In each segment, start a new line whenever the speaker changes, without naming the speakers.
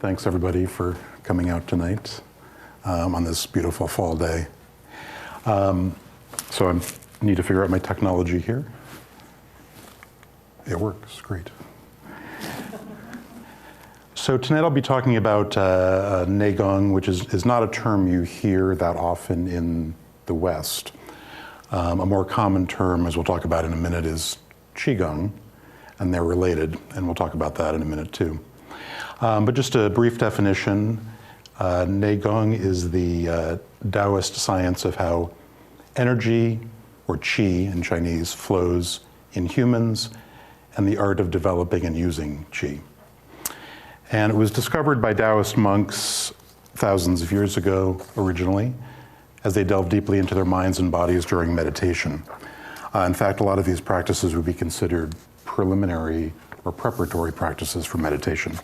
Thanks everybody for coming out tonight on this beautiful fall day. So I need to figure out my technology here. It works, great. So tonight I'll be talking about Neigong, which is not a term you hear that often in the West. A more common term, as we'll talk about in a minute, is Qigong, and they're related, and we'll talk about that in a minute too. But just a brief definition, Neigong is the Taoist science of how energy, or qi in Chinese, flows in humans, and the art of developing and using qi. And it was discovered by Taoist monks thousands of years ago, originally, as they delved deeply into their minds and bodies during meditation. In fact, a lot of these practices would be considered preliminary or preparatory practices for meditation.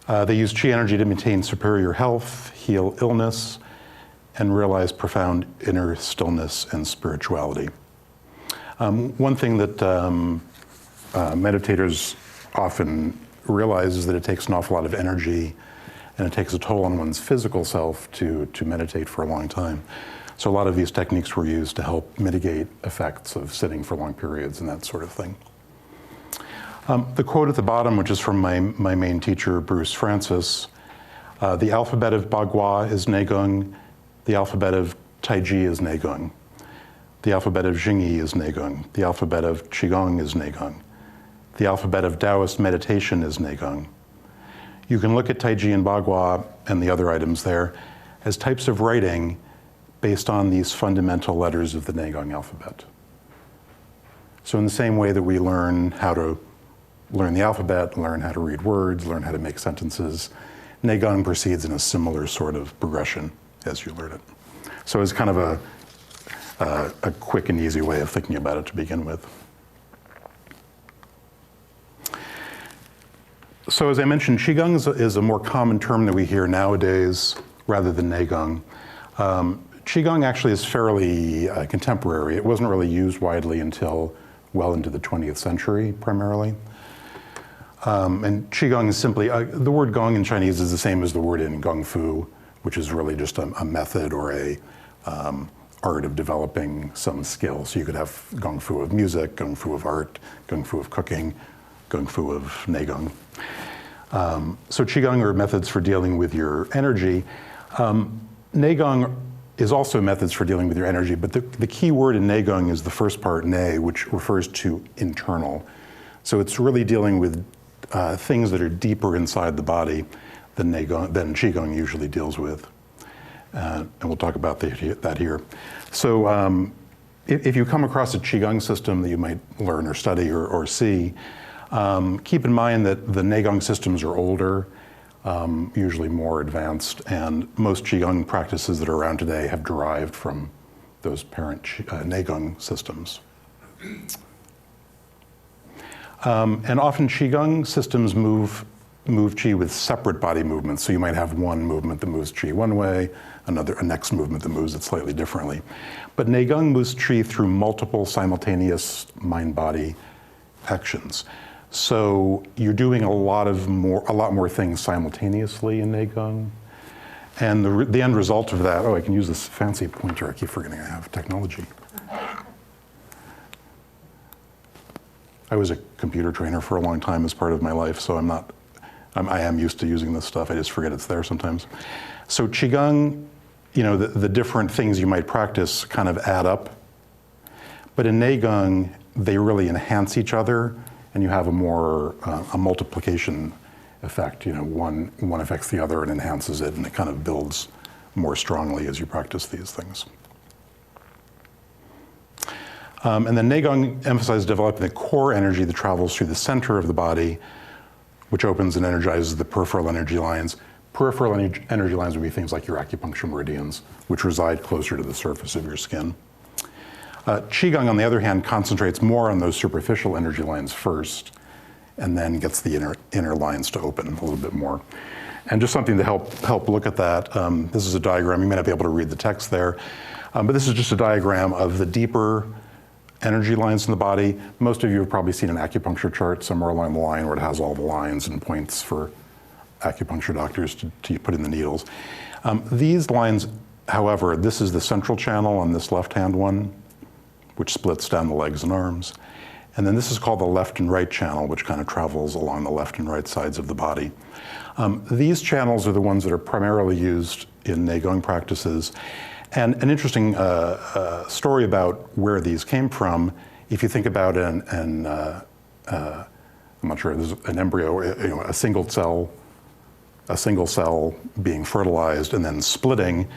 They use qi energy to maintain superior health, heal illness, and realize profound inner stillness and spirituality. One thing that meditators often realize is that it takes an awful lot of energy and it takes a toll on one's physical self to meditate for a long time. So a lot of these techniques were used to help mitigate effects of sitting for long periods and that sort of thing. The quote at the bottom, which is from my main teacher, Bruce Francis, the alphabet of Bagua is Neigong, the alphabet of Taiji is Neigong, the alphabet of Jingyi is Neigong, the alphabet of Qigong is Neigong, the alphabet of Taoist meditation is Neigong. You can look at Taiji and Bagua and the other items there as types of writing based on these fundamental letters of the Neigong alphabet. So in the same way that we learn how to learn the alphabet, learn how to read words, learn how to make sentences, Neigong proceeds in a similar sort of progression as you learn it. So it's kind of a quick and easy way of thinking about it to begin with. So as I mentioned, Qigong is a more common term that we hear nowadays rather than Neigong. Qigong actually is fairly contemporary. It wasn't really used widely until well into the 20th century, primarily. And Qigong is simply, the word Gong in Chinese is the same as the word in Gong Fu, which is really just a method or a art of developing some skill. So you could have Gong Fu of music, Gong Fu of art, Gong Fu of cooking, Gong Fu of Neigong. So Qigong are methods for dealing with your energy. Neigong is also methods for dealing with your energy, but the key word in Neigong is the first part, nei, which refers to internal. So it's really dealing with things that are deeper inside the body than Qigong usually deals with. And we'll talk about that here. So if you come across a Qigong system that you might learn or study or see, keep in mind that the Neigong systems are older, usually more advanced, and most Qigong practices that are around today have derived from those parent Neigong systems. And often Qigong systems move qi with separate body movements. So you might have one movement that moves qi one way, a next movement that moves it slightly differently. But Neigong moves qi through multiple simultaneous mind-body actions. So you're doing a lot more things simultaneously in Neigong. And the end result of that, I can use this fancy pointer. I keep forgetting I have technology. I was a computer trainer for a long time as part of my life, so I am used to using this stuff. I just forget it's there sometimes. So Qigong, the different things you might practice kind of add up. But in Neigong, they really enhance each other, and you have a multiplication effect. One affects the other and enhances it, and it kind of builds more strongly as you practice these things. And then Neigong emphasizes developing the core energy that travels through the center of the body, which opens and energizes the peripheral energy lines. Peripheral energy lines would be things like your acupuncture meridians, which reside closer to the surface of your skin. Qigong, on the other hand, concentrates more on those superficial energy lines first, and then gets the inner lines to open a little bit more. And just something to help look at that, this is a diagram. You may not be able to read the text there, but this is just a diagram of the deeper energy lines in the body. Most of you have probably seen an acupuncture chart somewhere along the line where it has all the lines and points for acupuncture doctors to put in the needles. These lines, however, this is the central channel on this left-hand one, which splits down the legs and arms. And then this is called the left and right channel, which kind of travels along the left and right sides of the body. These channels are the ones that are primarily used in Neigong practices. And an interesting story about where these came from, if you think about I'm not sure, there's an embryo, a single cell being fertilized and then splitting,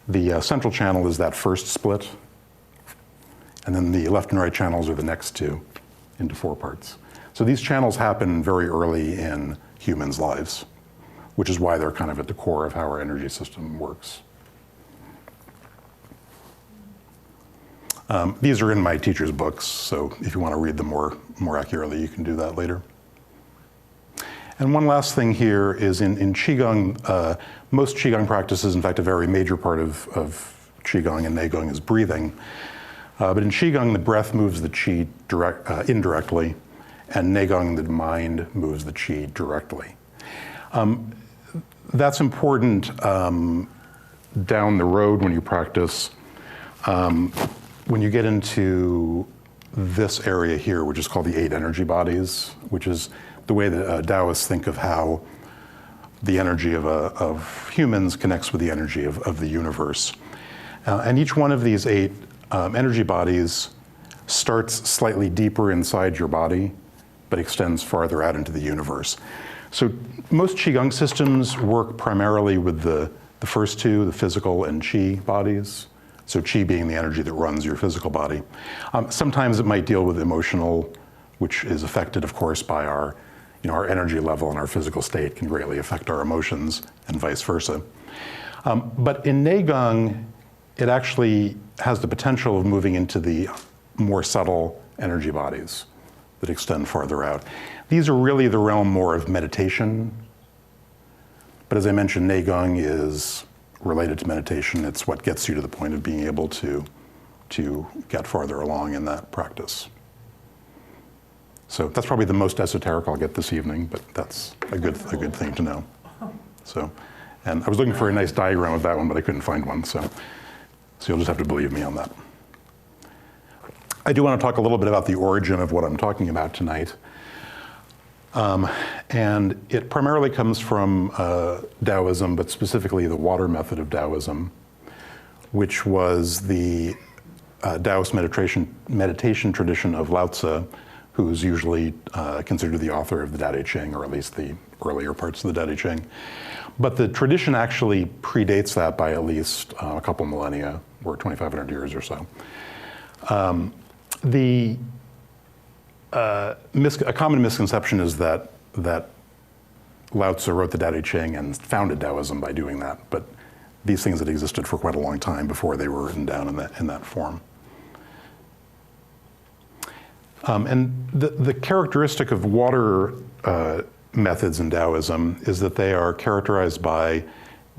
the central channel is that first split, and then the left and right channels are the next two into 4 parts. So these channels happen very early in humans' lives, which is why they're kind of at the core of how our energy system works. These are in my teacher's books, so if you want to read them more accurately, you can do that later. And one last thing here is in Qigong, most Qigong practices, in fact, a very major part of Qigong and Neigong is breathing. But in Qigong, the breath moves the qi indirectly, and Neigong, the mind, moves the qi directly. That's important down the road when you practice. When you get into this area here, which is called the 8 energy bodies, which is the way that Taoists think of how the energy of humans connects with the energy of the universe. And each one of these 8 energy bodies starts slightly deeper inside your body, but extends farther out into the universe. So most Qigong systems work primarily with the first 2, the physical and qi bodies. So qi being the energy that runs your physical body. Sometimes it might deal with emotional, which is affected, of course, by our energy level and our physical state can greatly affect our emotions and vice versa. But in Neigong, it actually has the potential of moving into the more subtle energy bodies that extend farther out. These are really the realm more of meditation. But as I mentioned, Neigong is related to meditation. It's what gets you to the point of being able to get farther along in that practice. So that's probably the most esoteric I'll get this evening, but that's a good thing to know. So, and I was looking for a nice diagram of that one, but I couldn't find one. So you'll just have to believe me on that. I do want to talk a little bit about the origin of what I'm talking about tonight. And it primarily comes from Taoism, but specifically the water method of Taoism, which was the Taoist meditation tradition of Lao Tzu, who's usually considered the author of the Tao Te Ching, or at least the earlier parts of the Tao Te Ching. But the tradition actually predates that by at least a couple millennia, or 2,500 years or so. A common misconception is that Lao Tzu wrote the Tao Te Ching and founded Taoism by doing that, but these things had existed for quite a long time before they were written down in that form. And the characteristic of water methods in Taoism is that they are characterized by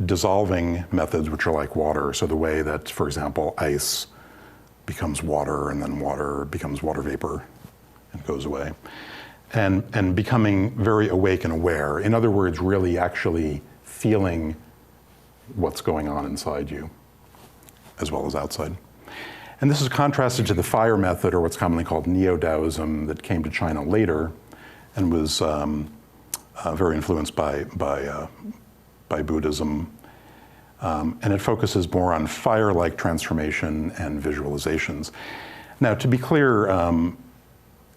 dissolving methods which are like water. So the way that, for example, ice becomes water and then water becomes water vapor and goes away. And becoming very awake and aware. In other words, really actually feeling what's going on inside you as well as outside. And this is contrasted to the fire method, or what's commonly called Neo-Taoism, that came to China later and was very influenced by Buddhism. And it focuses more on fire-like transformation and visualizations. Now, to be clear,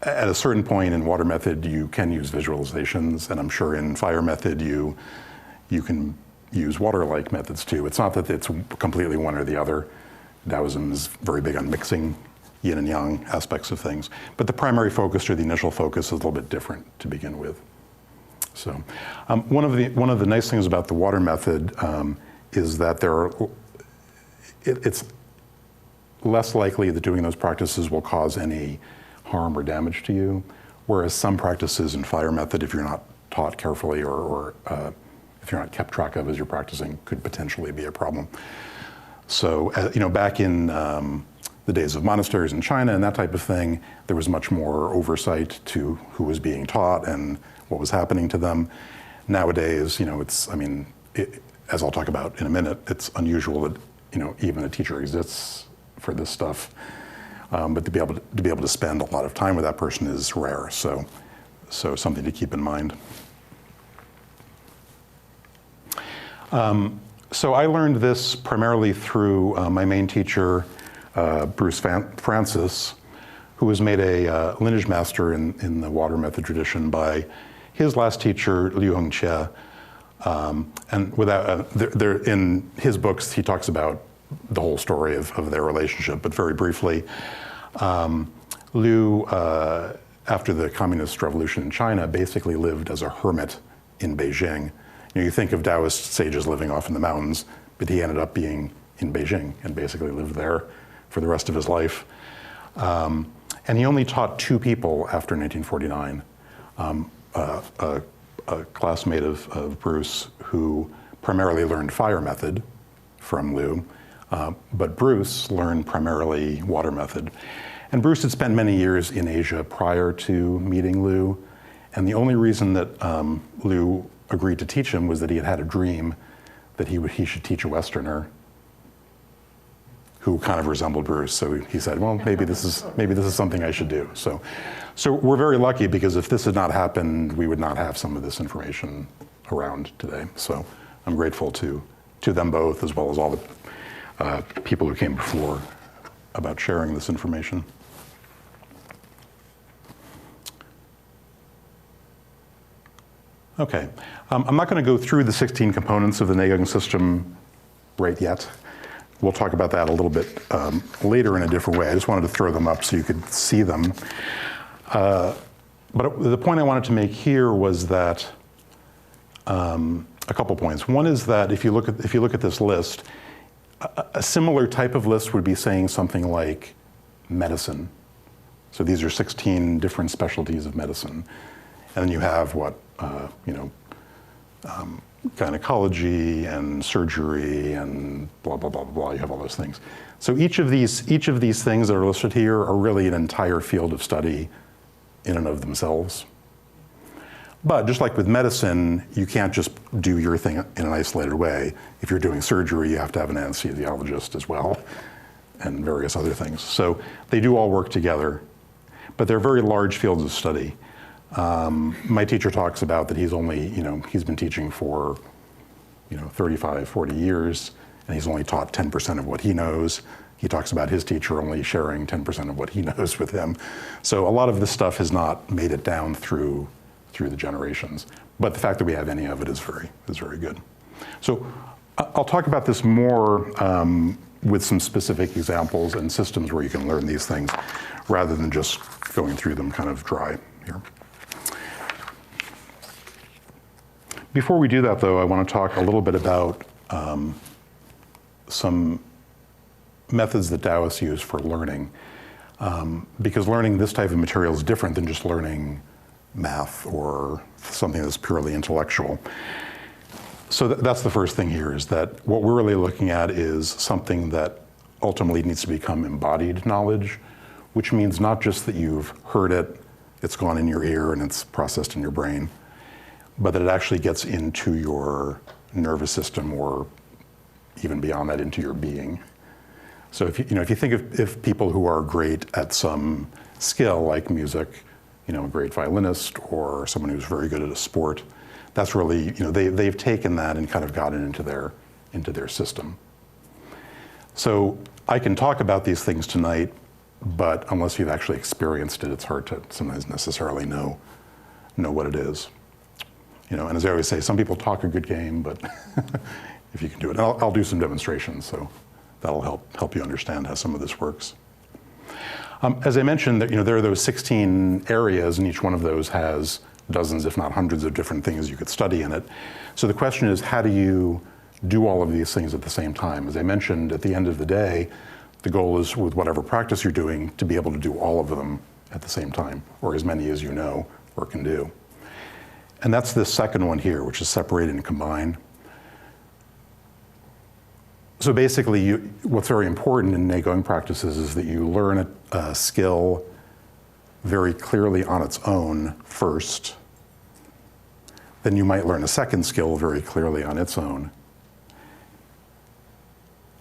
at a certain point in water method, you can use visualizations, and I'm sure in fire method, you can use water-like methods too. It's not that it's completely one or the other. Taoism is very big on mixing yin and yang aspects of things, but the primary focus or the initial focus is a little bit different to begin with. So, one of the nice things about the water method is that it's less likely that doing those practices will cause any harm or damage to you, whereas some practices in fire method, if you're not taught carefully or if you're not kept track of as you're practicing, could potentially be a problem. So, back in the days of monasteries in China and that type of thing, there was much more oversight to who was being taught and what was happening to them. Nowadays, it's, as I'll talk about in a minute, it's unusual that, even a teacher exists for this stuff. But to be able to spend a lot of time with that person is rare. So something to keep in mind. So I learned this primarily through my main teacher, Bruce Francis, who was made a lineage master in the water method tradition by his last teacher, Liu Hongqie. And in his books, he talks about the whole story of their relationship, but very briefly, Liu, after the communist revolution in China, basically lived as a hermit in Beijing. You think of Taoist sages living off in the mountains, but he ended up being in Beijing and basically lived there for the rest of his life. And he only taught 2 people after 1949. A classmate of Bruce who primarily learned fire method from Liu, but Bruce learned primarily water method. And Bruce had spent many years in Asia prior to meeting Liu, and the only reason that Liu agreed to teach him was that he had had a dream that he should teach a Westerner who kind of resembled Bruce. So he said, well, maybe this is something I should do. So we're very lucky, because if this had not happened, we would not have some of this information around today. So I'm grateful to them both, as well as all the people who came before, about sharing this information. Okay, I'm not going to go through the 16 components of the Neigong system right yet. We'll talk about that a little bit later in a different way. I just wanted to throw them up so you could see them. But the point I wanted to make here was that a couple points. One is that if you look at this list, a similar type of list would be saying something like medicine. So these are 16 different specialties of medicine, and then you have gynecology and surgery and blah blah blah blah. You have all those things. So each of these things that are listed here are really an entire field of study in and of themselves. But just like with medicine, you can't just do your thing in an isolated way. If you're doing surgery, you have to have an anesthesiologist as well, and various other things. So they do all work together, but they're very large fields of study. My teacher talks about that he's been teaching for 35, 40 years, and he's only taught 10% of what he knows. He talks about his teacher only sharing 10% of what he knows with him. So a lot of this stuff has not made it down through the generations. But the fact that we have any of it is very good. So I'll talk about this more with some specific examples and systems where you can learn these things, rather than just going through them kind of dry here. Before we do that, though, I want to talk a little bit about some methods that Taoists use for learning, because learning this type of material is different than just learning math or something that's purely intellectual. So that's the first thing here, is that what we're really looking at is something that ultimately needs to become embodied knowledge, which means not just that you've heard it, it's gone in your ear and it's processed in your brain, but that it actually gets into your nervous system, or even beyond that, into your being. So if you think of people who are great at some skill, like music, a great violinist, or someone who's very good at a sport, that's really, they've taken that and kind of gotten into their system. So I can talk about these things tonight, but unless you've actually experienced it, it's hard to sometimes necessarily know what it is. And as I always say, some people talk a good game, but if you can do it, and I'll do some demonstrations, so that'll help you understand how some of this works. As I mentioned, there are those 16 areas, and each one of those has dozens, if not hundreds, of different things you could study in it. So the question is, how do you do all of these things at the same time? As I mentioned, at the end of the day, the goal is, with whatever practice you're doing, to be able to do all of them at the same time, or as many as you know or can do. And that's this second one here, which is separate and combine. So basically, what's very important in Neigong practices is that you learn a skill very clearly on its own first, then you might learn a second skill very clearly on its own.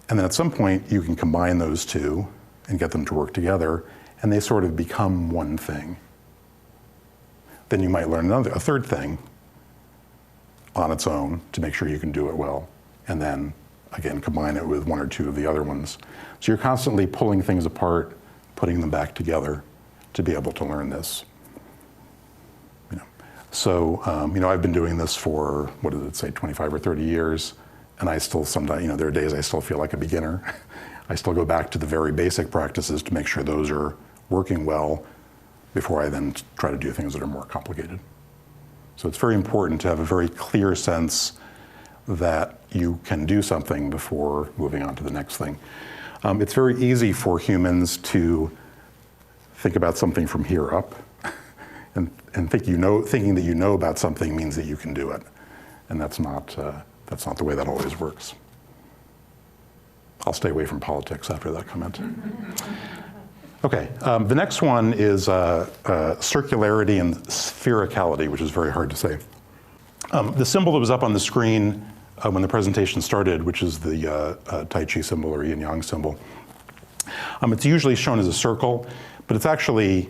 And then at some point, you can combine those two and get them to work together, and they sort of become one thing. Then you might learn a third thing on its own to make sure you can do it well, and then, again, combine it with one or two of the other ones. So you're constantly pulling things apart, putting them back together to be able to learn this. So, I've been doing this for, 25 or 30 years, and I still sometimes, there are days I still feel like a beginner. I still go back to the very basic practices to make sure those are working well before I then try to do things that are more complicated. So it's very important to have a very clear sense that you can do something before moving on to the next thing. It's very easy for humans to think about something from here up, and thinking that you know about something means that you can do it, and that's not the way that always works. I'll stay away from politics after that comment. Okay, the next one is circularity and sphericality, which is very hard to say. The symbol that was up on the screen when the presentation started, which is the Tai Chi symbol or Yin Yang symbol, it's usually shown as a circle, but it's actually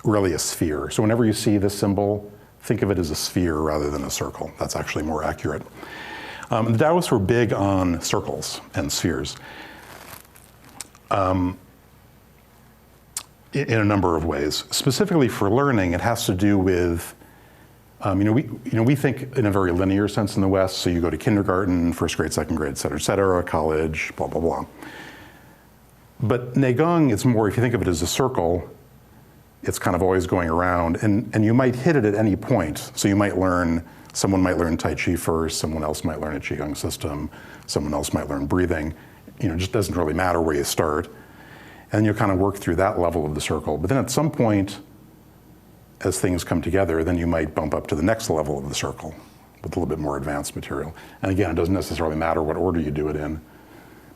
really a sphere. So whenever you see this symbol, think of it as a sphere rather than a circle. That's actually more accurate. The Taoists were big on circles and spheres in a number of ways. Specifically for learning, it has to do with, we think in a very linear sense in the West. So you go to kindergarten, first grade, second grade, et cetera, college, blah, blah, blah. But Neigong, it's more, if you think of it as a circle, it's kind of always going around, and you might hit it at any point. So someone might learn Tai Chi first, someone else might learn a Qigong system, someone else might learn breathing. It just doesn't really matter where you start. And you kind of work through that level of the circle. But then at some point, as things come together, then you might bump up to the next level of the circle with a little bit more advanced material. And again, it doesn't necessarily matter what order you do it in,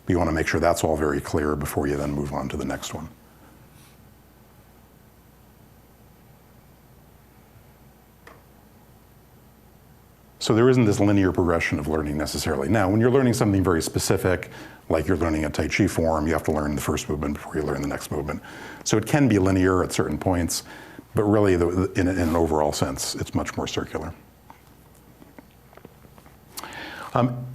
but you want to make sure that's all very clear before you then move on to the next one. So there isn't this linear progression of learning necessarily. Now, when you're learning something very specific, like you're learning a Tai Chi form, you have to learn the first movement before you learn the next movement. So it can be linear at certain points, but really in an overall sense, it's much more circular.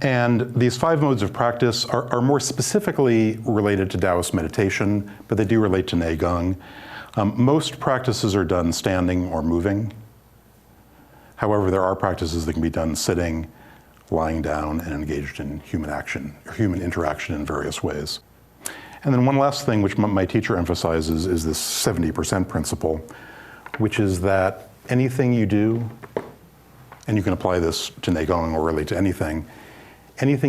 And these 5 modes of practice are more specifically related to Taoist meditation, but they do relate to Neigong. Most practices are done standing or moving. However, there are practices that can be done sitting, lying down, and engaged in human action, or human interaction in various ways. And then one last thing which my teacher emphasizes is this 70% principle, which is that anything you do, and you can apply this to Neigong or really to anything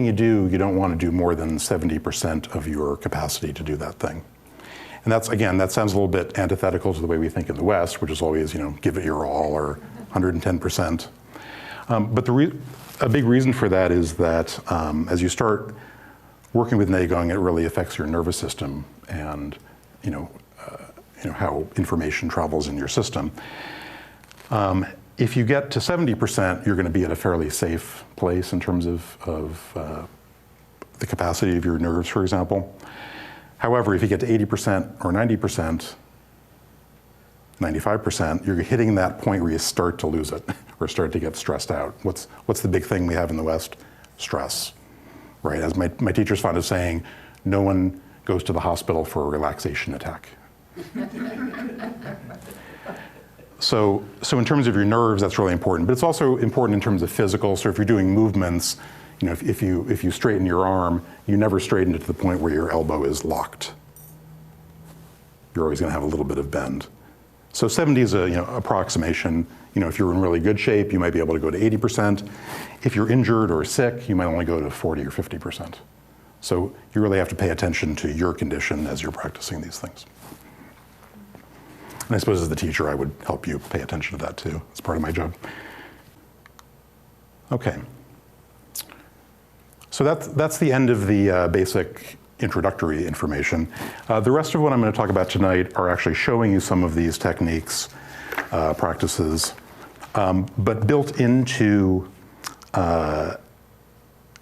you do, you don't want to do more than 70% of your capacity to do that thing. And that's, again, that sounds a little bit antithetical to the way we think in the West, which is always, give it your all or 110%. But a big reason for that is that as you start working with Neigong, it really affects your nervous system and how information travels in your system. If you get to 70%, you're going to be at a fairly safe place in terms of the capacity of your nerves, for example. However, if you get to 80% or 90%, 95%, you're hitting that point where you start to lose it or start to get stressed out. What's the big thing we have in the West? Stress, right? As my teacher's fond of saying, no one goes to the hospital for a relaxation attack. So in terms of your nerves, that's really important. But it's also important in terms of physical. So if you're doing movements, if you straighten your arm, you never straighten it to the point where your elbow is locked. You're always going to have a little bit of bend. So 70 is a approximation. If you're in really good shape, you might be able to go to 80%. If you're injured or sick, you might only go to 40 or 50%. So you really have to pay attention to your condition as you're practicing these things. And I suppose as the teacher, I would help you pay attention to that too. It's part of my job. Okay. So that's the end of the basic introductory information. The rest of what I'm going to talk about tonight are actually showing you some of these techniques, practices, but built into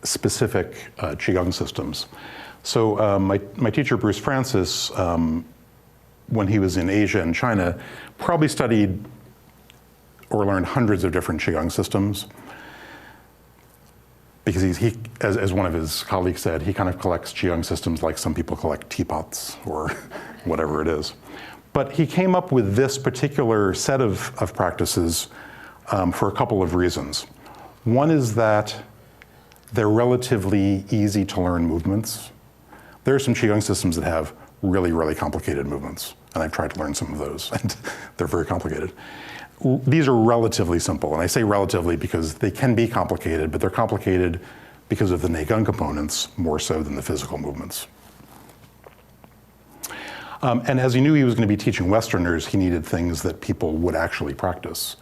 specific Qigong systems. So my teacher, Bruce Francis, when he was in Asia and China, probably studied or learned hundreds of different Qigong systems, because he, as one of his colleagues said, he kind of collects Qigong systems like some people collect teapots or whatever it is. But he came up with this particular set of practices for a couple of reasons. One is that they're relatively easy to learn movements. There are some Qigong systems that have really, really complicated movements, and I've tried to learn some of those, and they're very complicated. These are relatively simple, and I say relatively because they can be complicated, but they're complicated because of the Neigong components more so than the physical movements. And as he knew he was going to be teaching Westerners, he needed things that people would actually practice.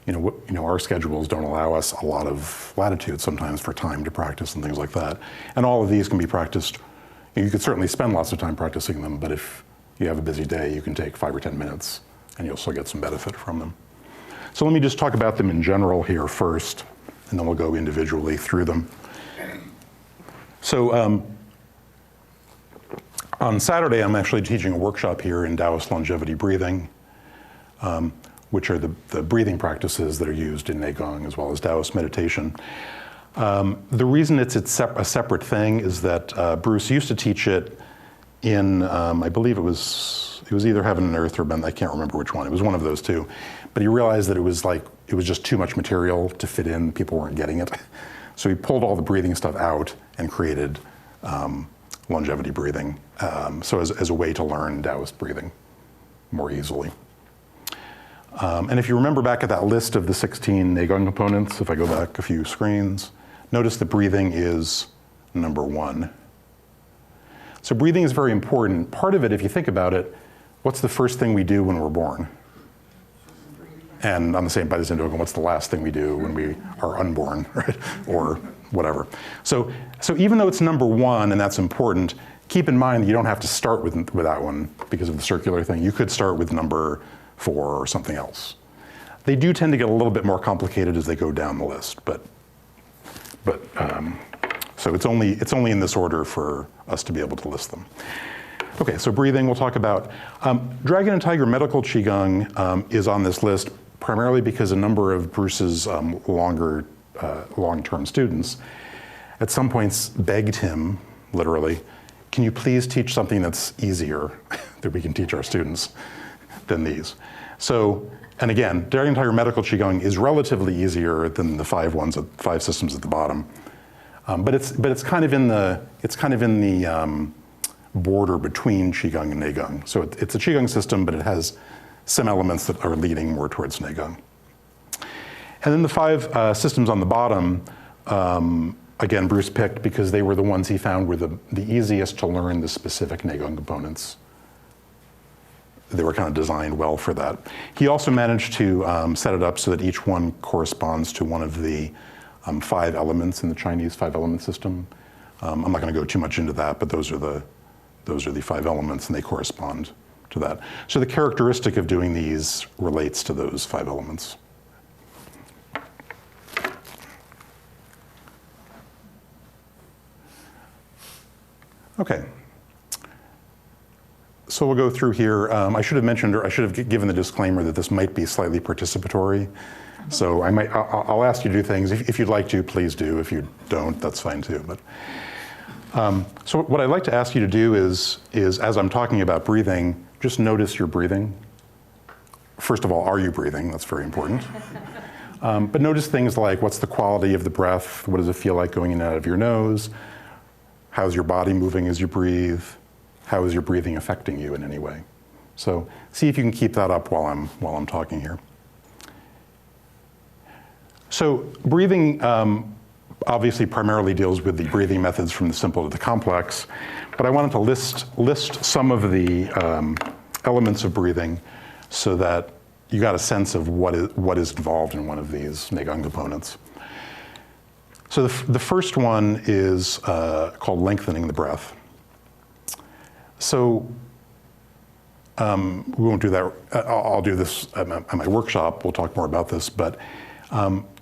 You know, our schedules don't allow us a lot of latitude sometimes for time to practice and things like that. And all of these can be practiced. You could certainly spend lots of time practicing them, but if you have a busy day, you can take 5 or 10 minutes and you'll still get some benefit from them. So let me just talk about them in general here first, and then we'll go individually through them. So on Saturday, I'm actually teaching a workshop here in Taoist longevity breathing, which are the breathing practices that are used in Neigong as well as Taoist meditation. The reason it's a separate thing is that Bruce used to teach it in, I believe it was either Heaven and Earth or Ben, I can't remember which one. It was one of those two. But he realized that it was just too much material to fit in. People weren't getting it. So he pulled all the breathing stuff out and created longevity breathing. So as a way to learn Taoist breathing more easily. And if you remember back at that list of the 16 Neigong components, if I go back a few screens, notice that breathing is number 1. So breathing is very important. Part of it, if you think about it, what's the first thing we do when we're born? And on the same, by the same token, what's the last thing we do when we are unborn, right? Or whatever. So even though it's number 1 and that's important, keep in mind that you don't have to start with that one because of the circular thing. You could start with number 4 or something else. They do tend to get a little bit more complicated as they go down the list, but so it's only in this order for us to be able to list them. Okay, so breathing we'll talk about. Dragon and Tiger Medical Qigong is on this list primarily because a number of Bruce's long-term students at some points begged him, literally, can you please teach something that's easier that we can teach our students than these? So, and again, Dragon and Tiger Medical Qigong is relatively easier than the 5 systems at the bottom. But it's kind of in the border between Qigong and Neigong. So it's a Qigong system, but it has some elements that are leading more towards Neigong. And then the 5 systems on the bottom, again, Bruce picked because they were the ones he found were the easiest to learn the specific Neigong components. They were kind of designed well for that. He also managed to set it up so that each one corresponds to one of the 5 elements in the Chinese 5-element system. I'm not going to go too much into that, but those are the 5 elements, and they correspond to that. So the characteristic of doing these relates to those 5 elements. Okay. So we'll go through here. I should have mentioned, or I should have given the disclaimer that this might be slightly participatory. So I'll ask you to do things. If you'd like to, please do. If you don't, that's fine too. But so what I'd like to ask you to do is as I'm talking about breathing, just notice your breathing. First of all, are you breathing? That's very important. But notice things like, what's the quality of the breath? What does it feel like going in and out of your nose? How's your body moving as you breathe? How is your breathing affecting you in any way? So see if you can keep that up while I'm talking here. So breathing obviously primarily deals with the breathing methods from the simple to the complex, but I wanted to list some of the elements of breathing so that you got a sense of what is involved in one of these Neigong components. So the first one is called lengthening the breath. So We won't do that. I'll do this at my workshop. We'll talk more about this. But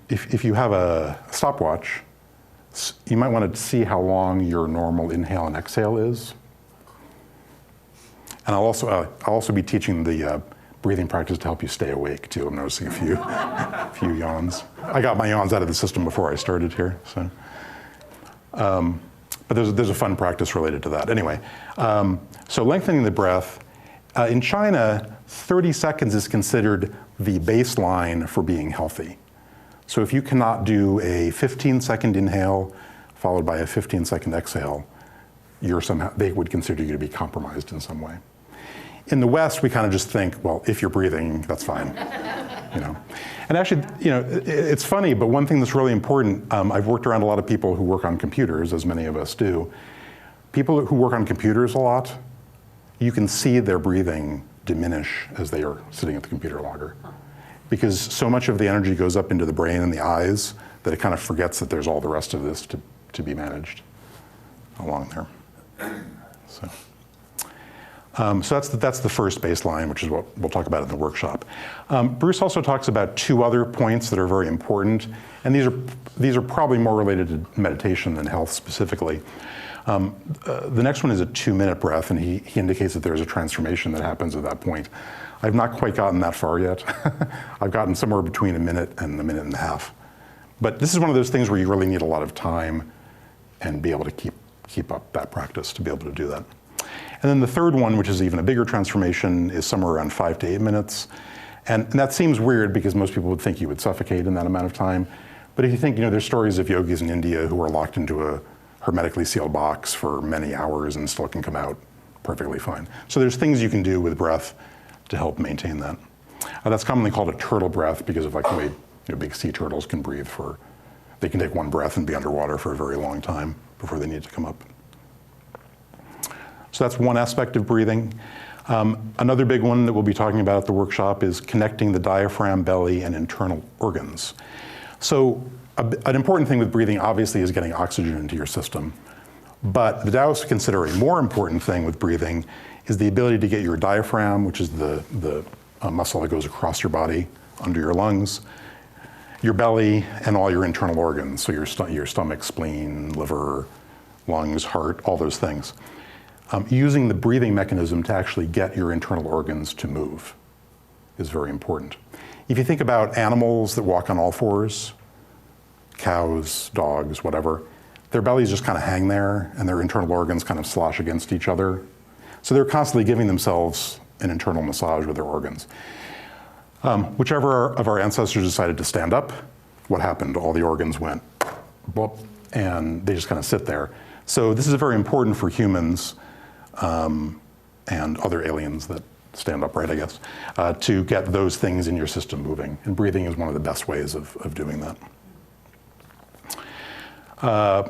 if you have a stopwatch, you might want to see how long your normal inhale and exhale is. And I'll also be teaching the breathing practice to help you stay awake too. I'm noticing a few yawns. I got my yawns out of the system before I started here. So, but there's a fun practice related to that. Anyway, so lengthening the breath. In China, 30 seconds is considered the baseline for being healthy. So if you cannot do a 15-second inhale followed by a 15-second exhale, they would consider you to be compromised in some way. In the West, we kind of just think, well, if you're breathing, that's fine. And actually, it's funny, but one thing that's really important, I've worked around a lot of people who work on computers, as many of us do. People who work on computers a lot, you can see their breathing diminish as they are sitting at the computer longer. Because so much of the energy goes up into the brain and the eyes that it kind of forgets that there's all the rest of this to be managed along there. So that's the first baseline, which is what we'll talk about in the workshop. Bruce also talks about two other points that are very important, and these are probably more related to meditation than health specifically. The next one is a 2-minute breath, and he indicates that there's a transformation that happens at that point. I've not quite gotten that far yet. I've gotten somewhere between a minute and a minute and a half. But this is one of those things where you really need a lot of time and be able to keep up that practice to be able to do that. And then the third one, which is even a bigger transformation, is somewhere around 5 to 8 minutes. And that seems weird because most people would think you would suffocate in that amount of time. But if you think, there's stories of yogis in India who are locked into a hermetically sealed box for many hours and still can come out perfectly fine. So there's things you can do with breath to help maintain that. That's commonly called a turtle breath because of the way big sea turtles can breathe they can take one breath and be underwater for a very long time before they need to come up. So that's one aspect of breathing. Another big one that we'll be talking about at the workshop is connecting the diaphragm, belly, and internal organs. So an important thing with breathing, obviously, is getting oxygen into your system. But the Taoists consider a more important thing with breathing is the ability to get your diaphragm, which is the muscle that goes across your body, under your lungs, your belly, and all your internal organs. So your stomach, spleen, liver, lungs, heart, all those things. Using the breathing mechanism to actually get your internal organs to move is very important. If you think about animals that walk on all fours, cows, dogs, whatever, their bellies just kind of hang there and their internal organs kind of slosh against each other. So they're constantly giving themselves an internal massage with their organs. Whichever of our ancestors decided to stand up, what happened? All the organs went boop, and they just kind of sit there. So this is very important for humans and other aliens that stand upright, I guess, to get those things in your system moving. And breathing is one of the best ways of doing that.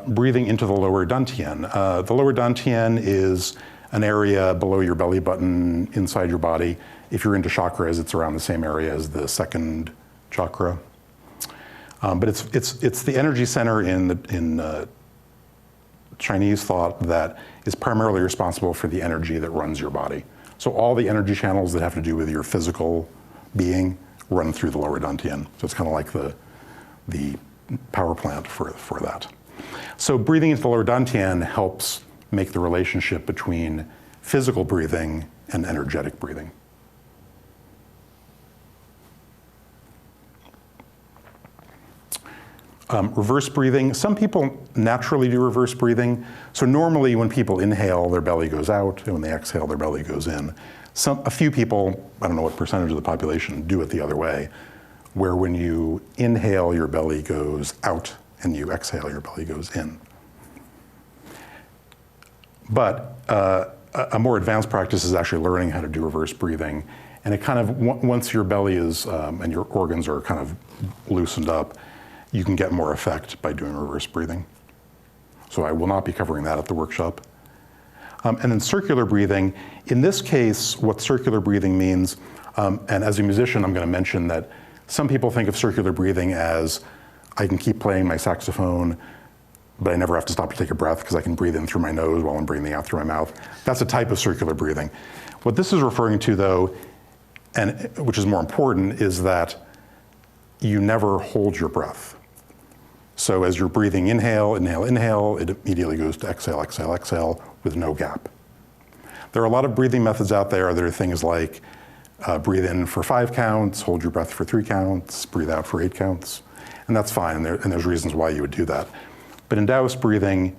Breathing into the lower dantian. The lower dantian is an area below your belly button inside your body. If you're into chakras, it's around the same area as the second chakra. But it's the energy center in Chinese thought that is primarily responsible for the energy that runs your body. So all the energy channels that have to do with your physical being run through the lower dantian. So it's kind of like the power plant for that. So breathing into the lower dantian helps make the relationship between physical breathing and energetic breathing. Reverse breathing. Some people naturally do reverse breathing. So normally when people inhale, their belly goes out, and when they exhale, their belly goes in. A few people, I don't know what percentage of the population, do it the other way, where when you inhale, your belly goes out, and you exhale, your belly goes in. But a more advanced practice is actually learning how to do reverse breathing. And it kind of, once your belly is, and your organs are kind of loosened up, you can get more effect by doing reverse breathing. So I will not be covering that at the workshop. And then circular breathing. In this case, what circular breathing means, and as a musician, I'm going to mention that some people think of circular breathing as I can keep playing my saxophone, but I never have to stop to take a breath because I can breathe in through my nose while I'm breathing out through my mouth. That's a type of circular breathing. What this is referring to, though, and which is more important, is that you never hold your breath. So as you're breathing, inhale, inhale, inhale, it immediately goes to exhale, exhale, exhale with no gap. There are a lot of breathing methods out there. There are things like breathe in for 5 counts, hold your breath for 3 counts, breathe out for 8 counts, and that's fine, and there's reasons why you would do that. But in Taoist breathing,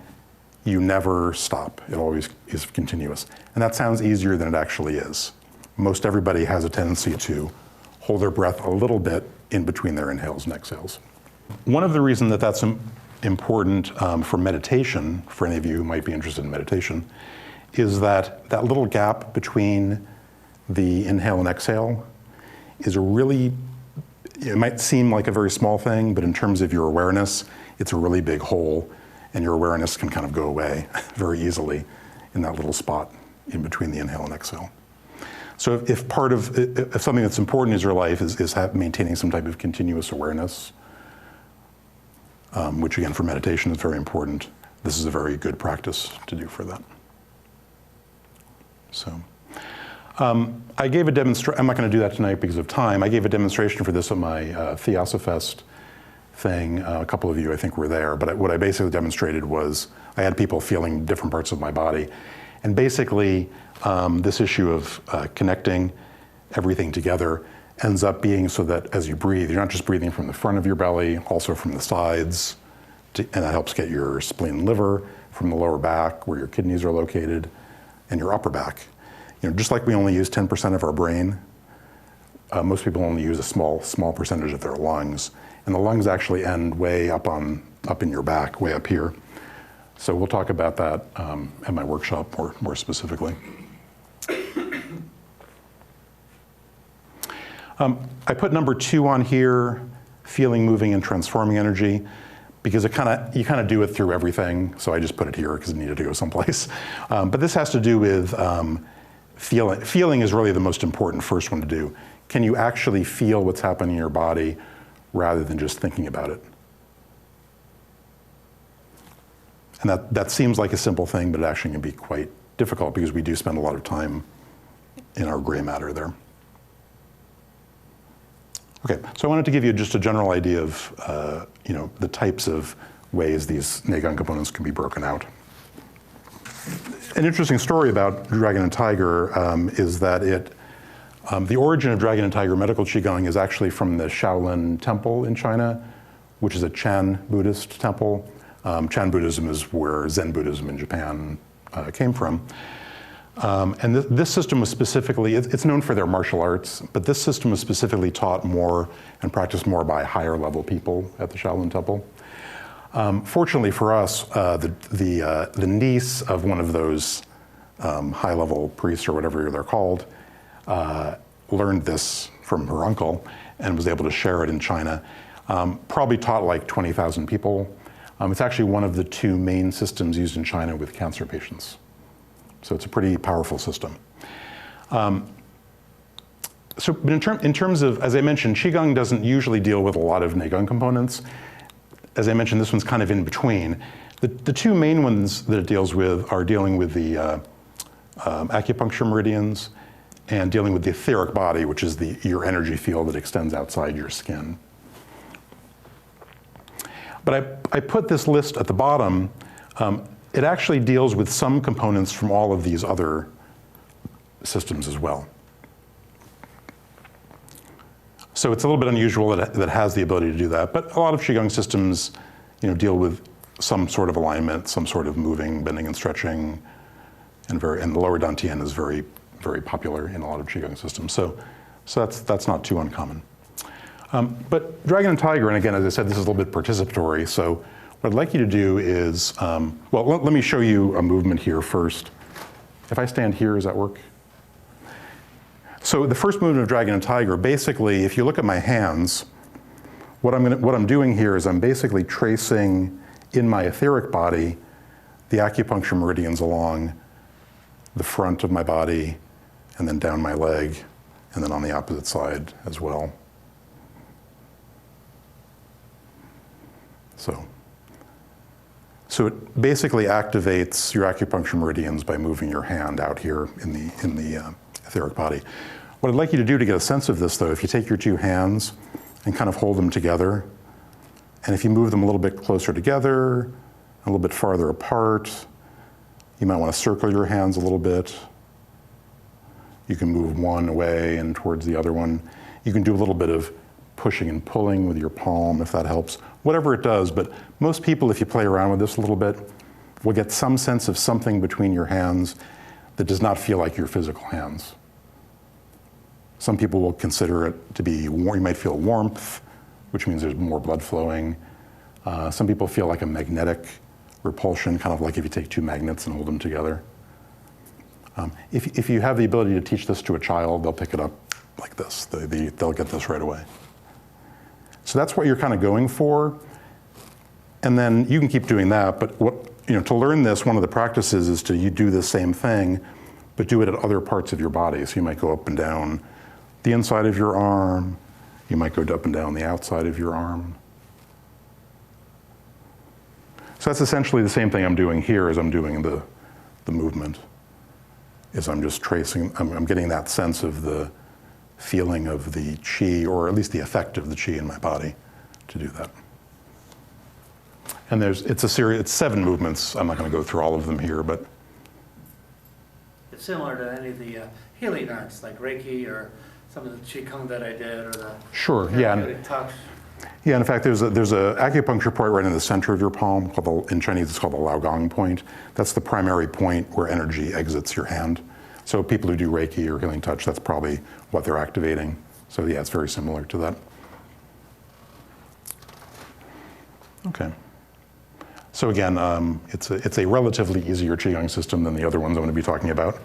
you never stop. It always is continuous. And that sounds easier than it actually is. Most everybody has a tendency to hold their breath a little bit in between their inhales and exhales. One of the reasons that that's important for meditation, for any of you who might be interested in meditation, is that that little gap between the inhale and exhale is a really, it might seem like a very small thing, but in terms of your awareness, it's a really big hole, and your awareness can kind of go away very easily in that little spot in between the inhale and exhale. So if something that's important in your life is maintaining some type of continuous awareness, which again for meditation is very important, this is a very good practice to do for that. So I gave a demonstration, I'm not going to do that tonight because of time. I gave a demonstration for this at my Theosophist thing. A couple of you I think were there, but what I basically demonstrated was I had people feeling different parts of my body. And basically this issue of connecting everything together ends up being so that as you breathe, you're not just breathing from the front of your belly, also from the sides, and that helps get your spleen and liver, from the lower back where your kidneys are located, and your upper back. You know, just like we only use 10% of our brain, most people only use a small percentage of their lungs. And the lungs actually end way up in your back, way up here. So we'll talk about that at my workshop more specifically. I put number 2 on here, feeling, moving, and transforming energy, because you kind of do it through everything. So I just put it here because it needed to go someplace. But this has to do with feeling. Feeling is really the most important first one to do. Can you actually feel what's happening in your body rather than just thinking about it? And that seems like a simple thing, but it actually can be quite difficult because we do spend a lot of time in our gray matter there. Okay, so I wanted to give you just a general idea of the types of ways these Neigong components can be broken out. An interesting story about Dragon and Tiger is that the origin of Dragon and Tiger medical Qigong is actually from the Shaolin Temple in China, which is a Chan Buddhist temple. Chan Buddhism is where Zen Buddhism in Japan came from. And this system was specifically, it's known for their martial arts, but this system was specifically taught more and practiced more by higher level people at the Shaolin Temple. Fortunately for us, the niece of one of those high level priests or whatever they're called learned this from her uncle and was able to share it in China. Probably taught like 20,000 people. It's actually one of the 2 main systems used in China with cancer patients. So it's a pretty powerful system. But in terms of, as I mentioned, Qigong doesn't usually deal with a lot of Neigong components. As I mentioned, this one's kind of in between. The 2 main ones that it deals with are dealing with the acupuncture meridians and dealing with the etheric body, which is your energy field that extends outside your skin. But I put this list at the bottom. It actually deals with some components from all of these other systems as well. So it's a little bit unusual that it has the ability to do that, but a lot of Qigong systems deal with some sort of alignment, some sort of moving, bending, and stretching, and the lower dantian is very, very popular in a lot of Qigong systems. So that's not too uncommon. But Dragon and Tiger, and again, as I said, this is a little bit participatory. So what I'd like you to do is, let me show you a movement here first. If I stand here, does that work? So the first movement of Dragon and Tiger, basically, if you look at my hands, what I'm doing here is I'm basically tracing in my etheric body the acupuncture meridians along the front of my body and then down my leg and then on the opposite side as well. So it basically activates your acupuncture meridians by moving your hand out here in etheric body. What I'd like you to do to get a sense of this, though, if you take your two hands and kind of hold them together, and if you move them a little bit closer together, a little bit farther apart, you might want to circle your hands a little bit. You can move one away and towards the other one. You can do a little bit of pushing and pulling with your palm if that helps. Whatever it does, but most people, if you play around with this a little bit, will get some sense of something between your hands that does not feel like your physical hands. Some people will consider it to be warm. You might feel warmth, which means there's more blood flowing. Some people feel like a magnetic repulsion, kind of like if you take two magnets and hold them together. If you have the ability to teach this to a child, they'll pick it up like this. They'll get this right away. So that's what you're kind of going for. And then you can keep doing that, but to learn this, one of the practices is you do the same thing, but do it at other parts of your body. So you might go up and down the inside of your arm. You might go up and down the outside of your arm. So that's essentially the same thing I'm doing here as I'm doing the movement. Is I'm just tracing, I'm getting that sense of the feeling of the qi, or at least the effect of the qi in my body to do that. And it's 7 movements. I'm not going to go through all of them here, but.
It's similar to any of the healing arts, like Reiki or some of the Qigong that I did, or the
sure, yeah.
touch.
Yeah, in fact, there's a acupuncture point right in the center of your palm, in Chinese it's called the Laogong point. That's the primary point where energy exits your hand. So people who do Reiki or healing touch, that's probably what they're activating. So yeah, it's very similar to that. Okay. So again, it's a relatively easier Qigong system than the other ones I'm going to be talking about.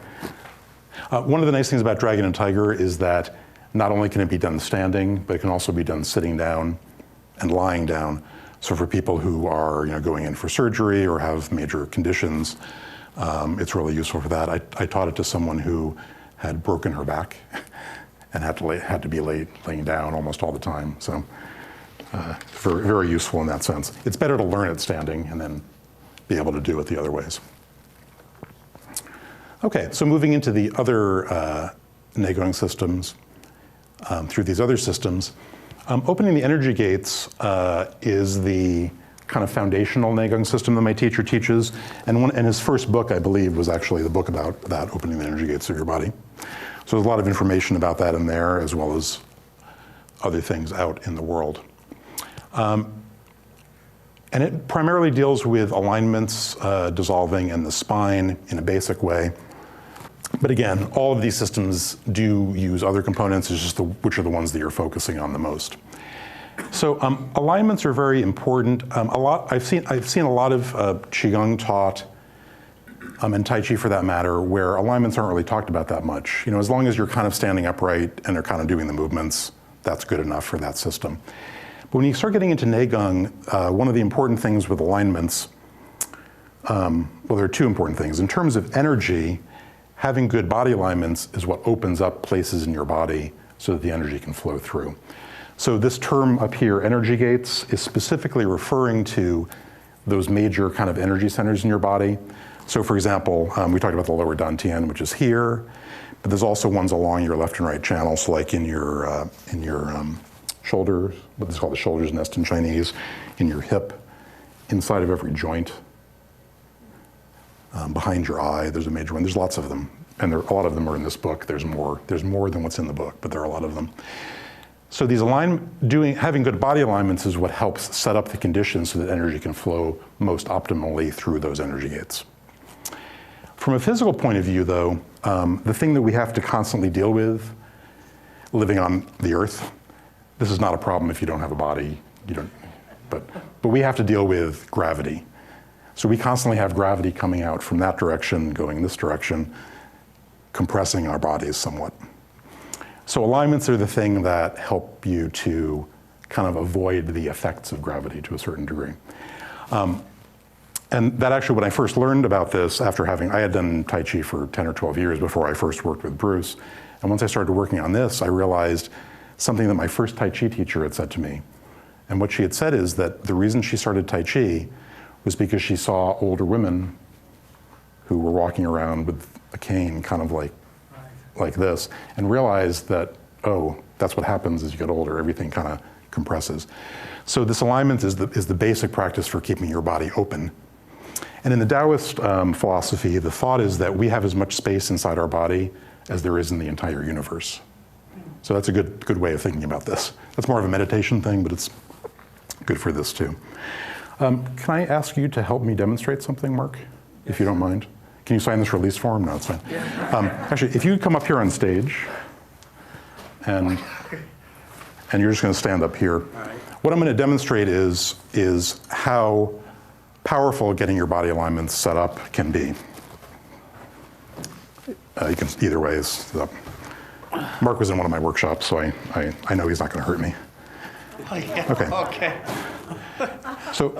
One of the nice things about Dragon and Tiger is that not only can it be done standing, but it can also be done sitting down and lying down. So for people who are going in for surgery or have major conditions, it's really useful for that. I taught it to someone who had broken her back and had to be laying down almost all the time. So very, very useful in that sense. It's better to learn it standing and then be able to do it the other ways. Okay, so moving into the other Neigong systems, through these other systems, opening the energy gates is the kind of foundational Neigong system that my teacher teaches. And his first book, I believe, was actually the book about that, opening the energy gates of your body. So there's a lot of information about that in there, as well as other things out in the world. And it primarily deals with alignments, dissolving, and the spine in a basic way. But again, all of these systems do use other components. It's just which are the ones that you're focusing on the most. So alignments are very important. I've seen a lot of Qigong taught, and Tai Chi for that matter, where alignments aren't really talked about that much. As long as you're kind of standing upright and they're kind of doing the movements, that's good enough for that system. But when you start getting into Neigong, one of the important things with alignments, well, there are 2 important things. In terms of energy, having good body alignments is what opens up places in your body so that the energy can flow through. So this term up here, energy gates, is specifically referring to those major kind of energy centers in your body. So for example, we talked about the lower dantian, which is here, but there's also ones along your left and right channels, so like in your shoulders, what is called the shoulder's nest in Chinese, in your hip, inside of every joint, behind your eye, there's a major one. There's lots of them, and a lot of them are in this book. There's more than what's in the book, but there are a lot of them. So these having good body alignments is what helps set up the conditions so that energy can flow most optimally through those energy gates. From a physical point of view, though, the thing that we have to constantly deal with living on the earth, this is not a problem if you don't have a body, but we have to deal with gravity. So we constantly have gravity coming out from that direction, going this direction, compressing our bodies somewhat. So alignments are the thing that help you to kind of avoid the effects of gravity to a certain degree. And that actually, when I first learned about this, I had done Tai Chi for 10 or 12 years before I first worked with Bruce. And once I started working on this, I realized something that my first Tai Chi teacher had said to me. And what she had said is that the reason she started Tai Chi was because she saw older women who were walking around with a cane, kind of like like this, and realize that, oh, that's what happens as you get older. Everything kind of compresses. So this alignment is the basic practice for keeping your body open. And in the Taoist philosophy, the thought is that we have as much space inside our body as there is in the entire universe. So that's a good way of thinking about this. That's more of a meditation thing, but it's good for this too. Can I ask you to help me demonstrate something, Mark, if you don't mind? Can you sign this release form? No, it's fine. Actually, if you would come up here on stage, and you're just going to stand up here. What I'm going to demonstrate is how powerful getting your body alignments set up can be. You can either way is up. Mark was in one of my workshops, so I know he's not going to hurt me.
Oh, yeah.
Okay. So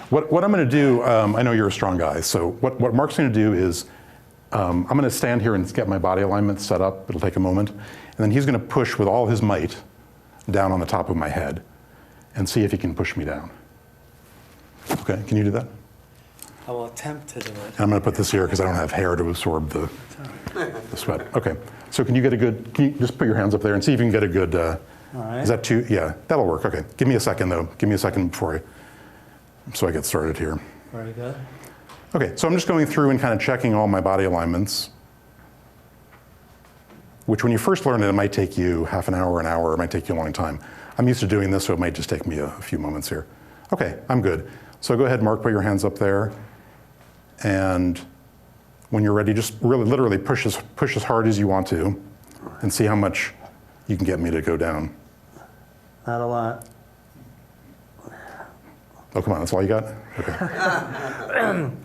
what I'm going to do, I know you're a strong guy, so what Mark's going to do is I'm going to stand here and get my body alignment set up. It'll take a moment. And then he's going to push with all his might down on the top of my head and see if he can push me down. Okay, can you do that?
I will attempt to do it.
And I'm going to put this here because I don't have hair to absorb the sweat. Okay, so can you just put your hands up there and see if you can get a good,
all right.
Is that too, yeah, that'll work. Okay, give me a second though. Give me a second so I get started here.
Very good.
Okay, so I'm just going through and kind of checking all my body alignments, which when you first learn it, it might take you half an hour, it might take you a long time. I'm used to doing this, so it might just take me a few moments here. Okay, I'm good. So go ahead, Mark, put your hands up there. And when you're ready, just really literally push as hard as you want to and see how much you can get me to go down.
Not a lot.
Oh, come on, that's all you got? Okay.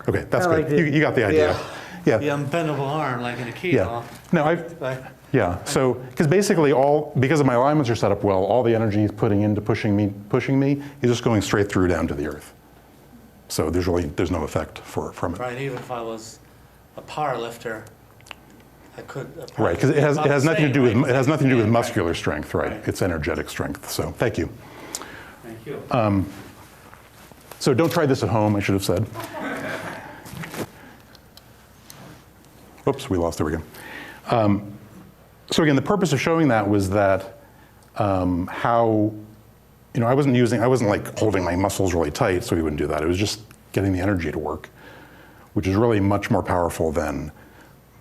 Okay, that's good. You got the idea. Yeah.
The unbendable arm, like in a Qigong.
Yeah. No, so, because basically because my alignments are set up well, all the energy he's putting into pushing me, he's just going straight through down to the earth. So there's no effect from it.
Right, even if I was a power lifter, I could.
Right, because it has nothing to do with muscular strength, right? It's energetic strength. So thank you.
Thank you.
So don't try this at home, I should have said. Oops, we lost, there we go. So again, the purpose of showing that was that how, I wasn't like holding my muscles really tight so we wouldn't do that. It was just getting the energy to work, which is really much more powerful than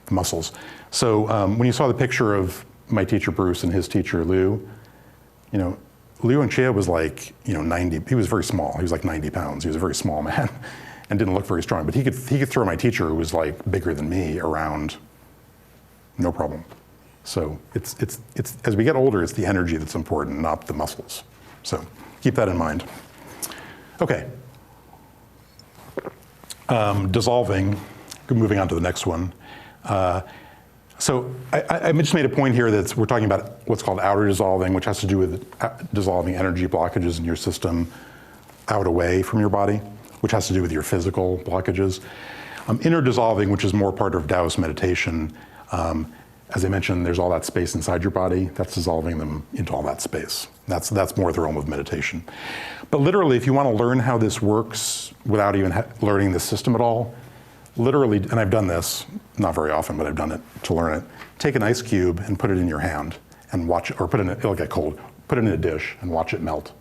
the muscles. So when you saw the picture of my teacher Bruce and his teacher Lou, Liu and Chia was like, 90, he was very small. He was like 90 pounds. He was a very small man and didn't look very strong, but he could throw my teacher, who was like bigger than me, around, no problem. So it's as we get older, it's the energy that's important, not the muscles. So keep that in mind. Okay. Dissolving, moving on to the next one. So I just made a point here that we're talking about what's called outer dissolving, which has to do with dissolving energy blockages in your system out away from your body, which has to do with your physical blockages. Inner dissolving, which is more part of Taoist meditation, as I mentioned, there's all that space inside your body. That's dissolving them into all that space. That's more the realm of meditation. But literally, if you want to learn how this works without even learning the system at all, literally, and I've done this, not very often, but I've done it to learn it. Take an ice cube and put it in your hand and watch it, or it'll get cold. Put it in a dish and watch it melt.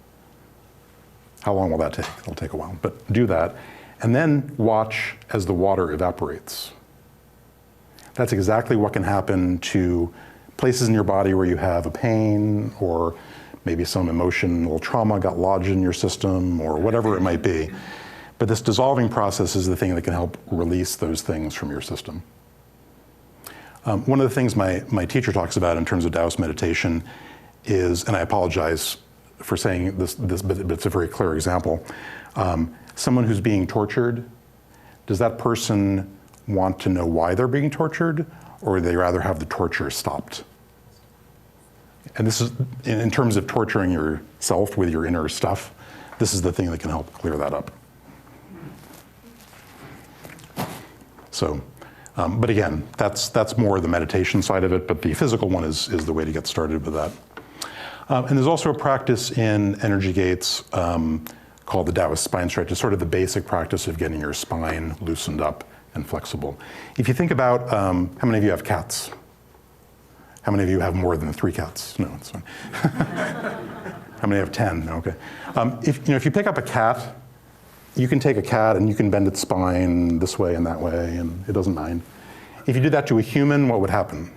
How long will that take? It'll take a while, but do that. And then watch as the water evaporates. That's exactly what can happen to places in your body where you have a pain or maybe some emotional trauma got lodged in your system or whatever it might be. But this dissolving process is the thing that can help release those things from your system. One of the things my teacher talks about in terms of Taoist meditation is, and I apologize for saying this but it's a very clear example. Someone who's being tortured, does that person want to know why they're being tortured, or would they rather have the torture stopped? And this is, in terms of torturing yourself with your inner stuff, this is the thing that can help clear that up. So, but again, that's more the meditation side of it, but the physical one is the way to get started with that. And there's also a practice in energy gates called the Taoist spine stretch. It's sort of the basic practice of getting your spine loosened up and flexible. If you think about, how many of you have cats? How many of you have more than 3 cats? No, it's fine. How many have 10? Okay. If you pick up a cat, you can take a cat and you can bend its spine this way and that way, and it doesn't mind. If you did that to a human, what would happen,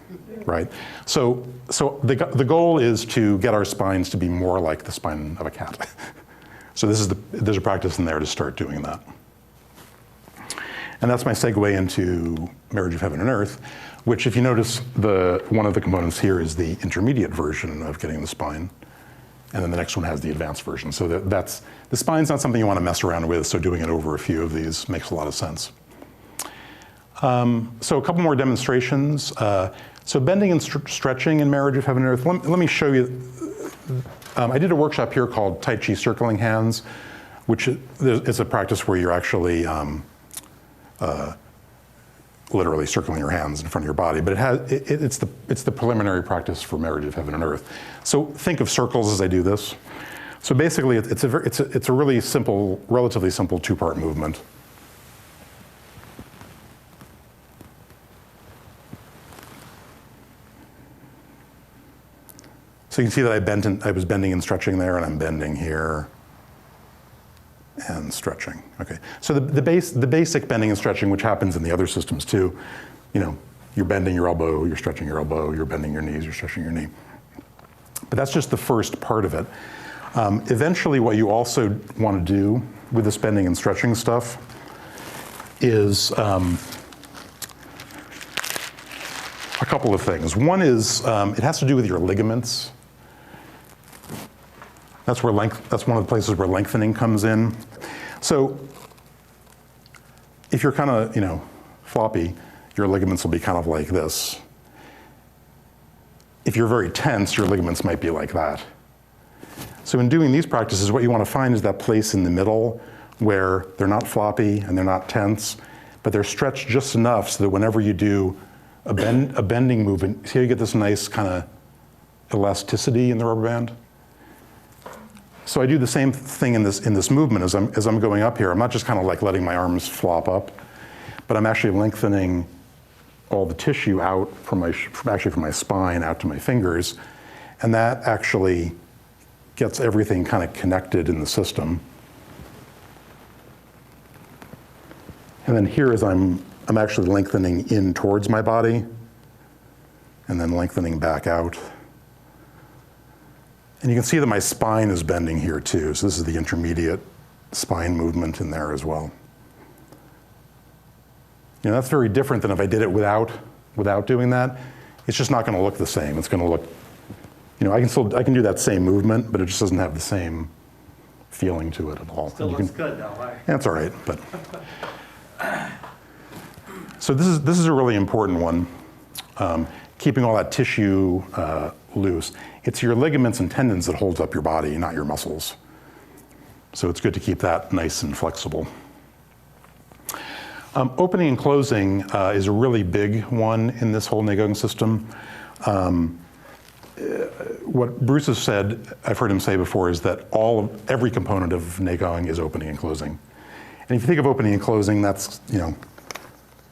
right? So the goal is to get our spines to be more like the spine of a cat. So there's a practice in there to start doing that. And that's my segue into Marriage of Heaven and Earth, which, if you notice, one of the components here is the intermediate version of getting the spine, and then the next one has the advanced version. So the spine's not something you want to mess around with, so doing it over a few of these makes a lot of sense. So a couple more demonstrations. So bending and stretching in Marriage of Heaven and Earth. Let me show you. I did a workshop here called Tai Chi Circling Hands, which is a practice where you're actually literally circling your hands in front of your body, but it's the preliminary practice for Marriage of Heaven and Earth. So think of circles as I do this. So basically, it's a really simple, relatively simple 2-part movement. So you can see that I was bending and stretching there, and I'm bending here and stretching. Okay. So the basic bending and stretching, which happens in the other systems too, you're bending your elbow, you're stretching your elbow, you're bending your knees, you're stretching your knee. But that's just the first part of it. Eventually, what you also want to do with this bending and stretching stuff is a couple of things. One is it has to do with your ligaments. That's one of the places where lengthening comes in. So if you're kind of, floppy, your ligaments will be kind of like this. If you're very tense, your ligaments might be like that. So in doing these practices, what you want to find is that place in the middle where they're not floppy and they're not tense, but they're stretched just enough so that whenever you do a bending movement, see how you get this nice kind of elasticity in the rubber band? So I do the same thing in this movement as I'm going up here. I'm not just kind of like letting my arms flop up, but I'm actually lengthening all the tissue out from my spine out to my fingers, and that actually gets everything kind of connected in the system. And then here is I'm actually lengthening in towards my body, and then lengthening back out. And you can see that my spine is bending here too. So this is the intermediate spine movement in there as well. That's very different than if I did it without doing that. It's just not going to look the same. It's going to look, I can do that same movement, but it just doesn't have the same feeling to it at all.
Still looks good though, right?
That's all right, but. So this is a really important one. Keeping all that tissue loose. It's your ligaments and tendons that holds up your body, not your muscles. So it's good to keep that nice and flexible. Opening and closing is a really big one in this whole Neigong system. What Bruce has said, I've heard him say before, is that every component of Neigong is opening and closing. And if you think of opening and closing, that's yin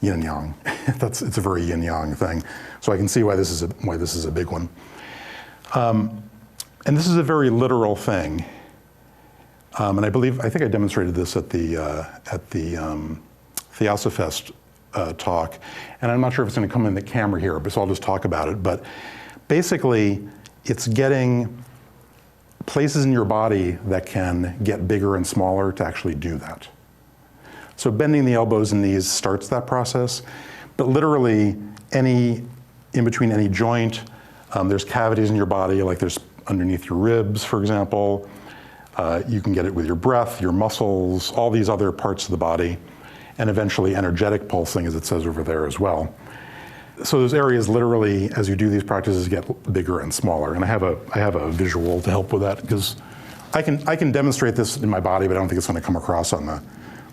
and yang. It's a very yin yang thing. So I can see why this is a big one. And this is a very literal thing. And I think I demonstrated this at the Theosophist talk. And I'm not sure if it's going to come in the camera here, so I'll just talk about it. But basically, it's getting places in your body that can get bigger and smaller to actually do that. So bending the elbows and knees starts that process. But literally, in between any joint, there's cavities in your body, like there's underneath your ribs, for example. You can get it with your breath, your muscles, all these other parts of the body, and eventually energetic pulsing, as it says over there as well. So those areas literally, as you do these practices, get bigger and smaller. And I have a visual to help with that, because I can demonstrate this in my body, but I don't think it's going to come across on the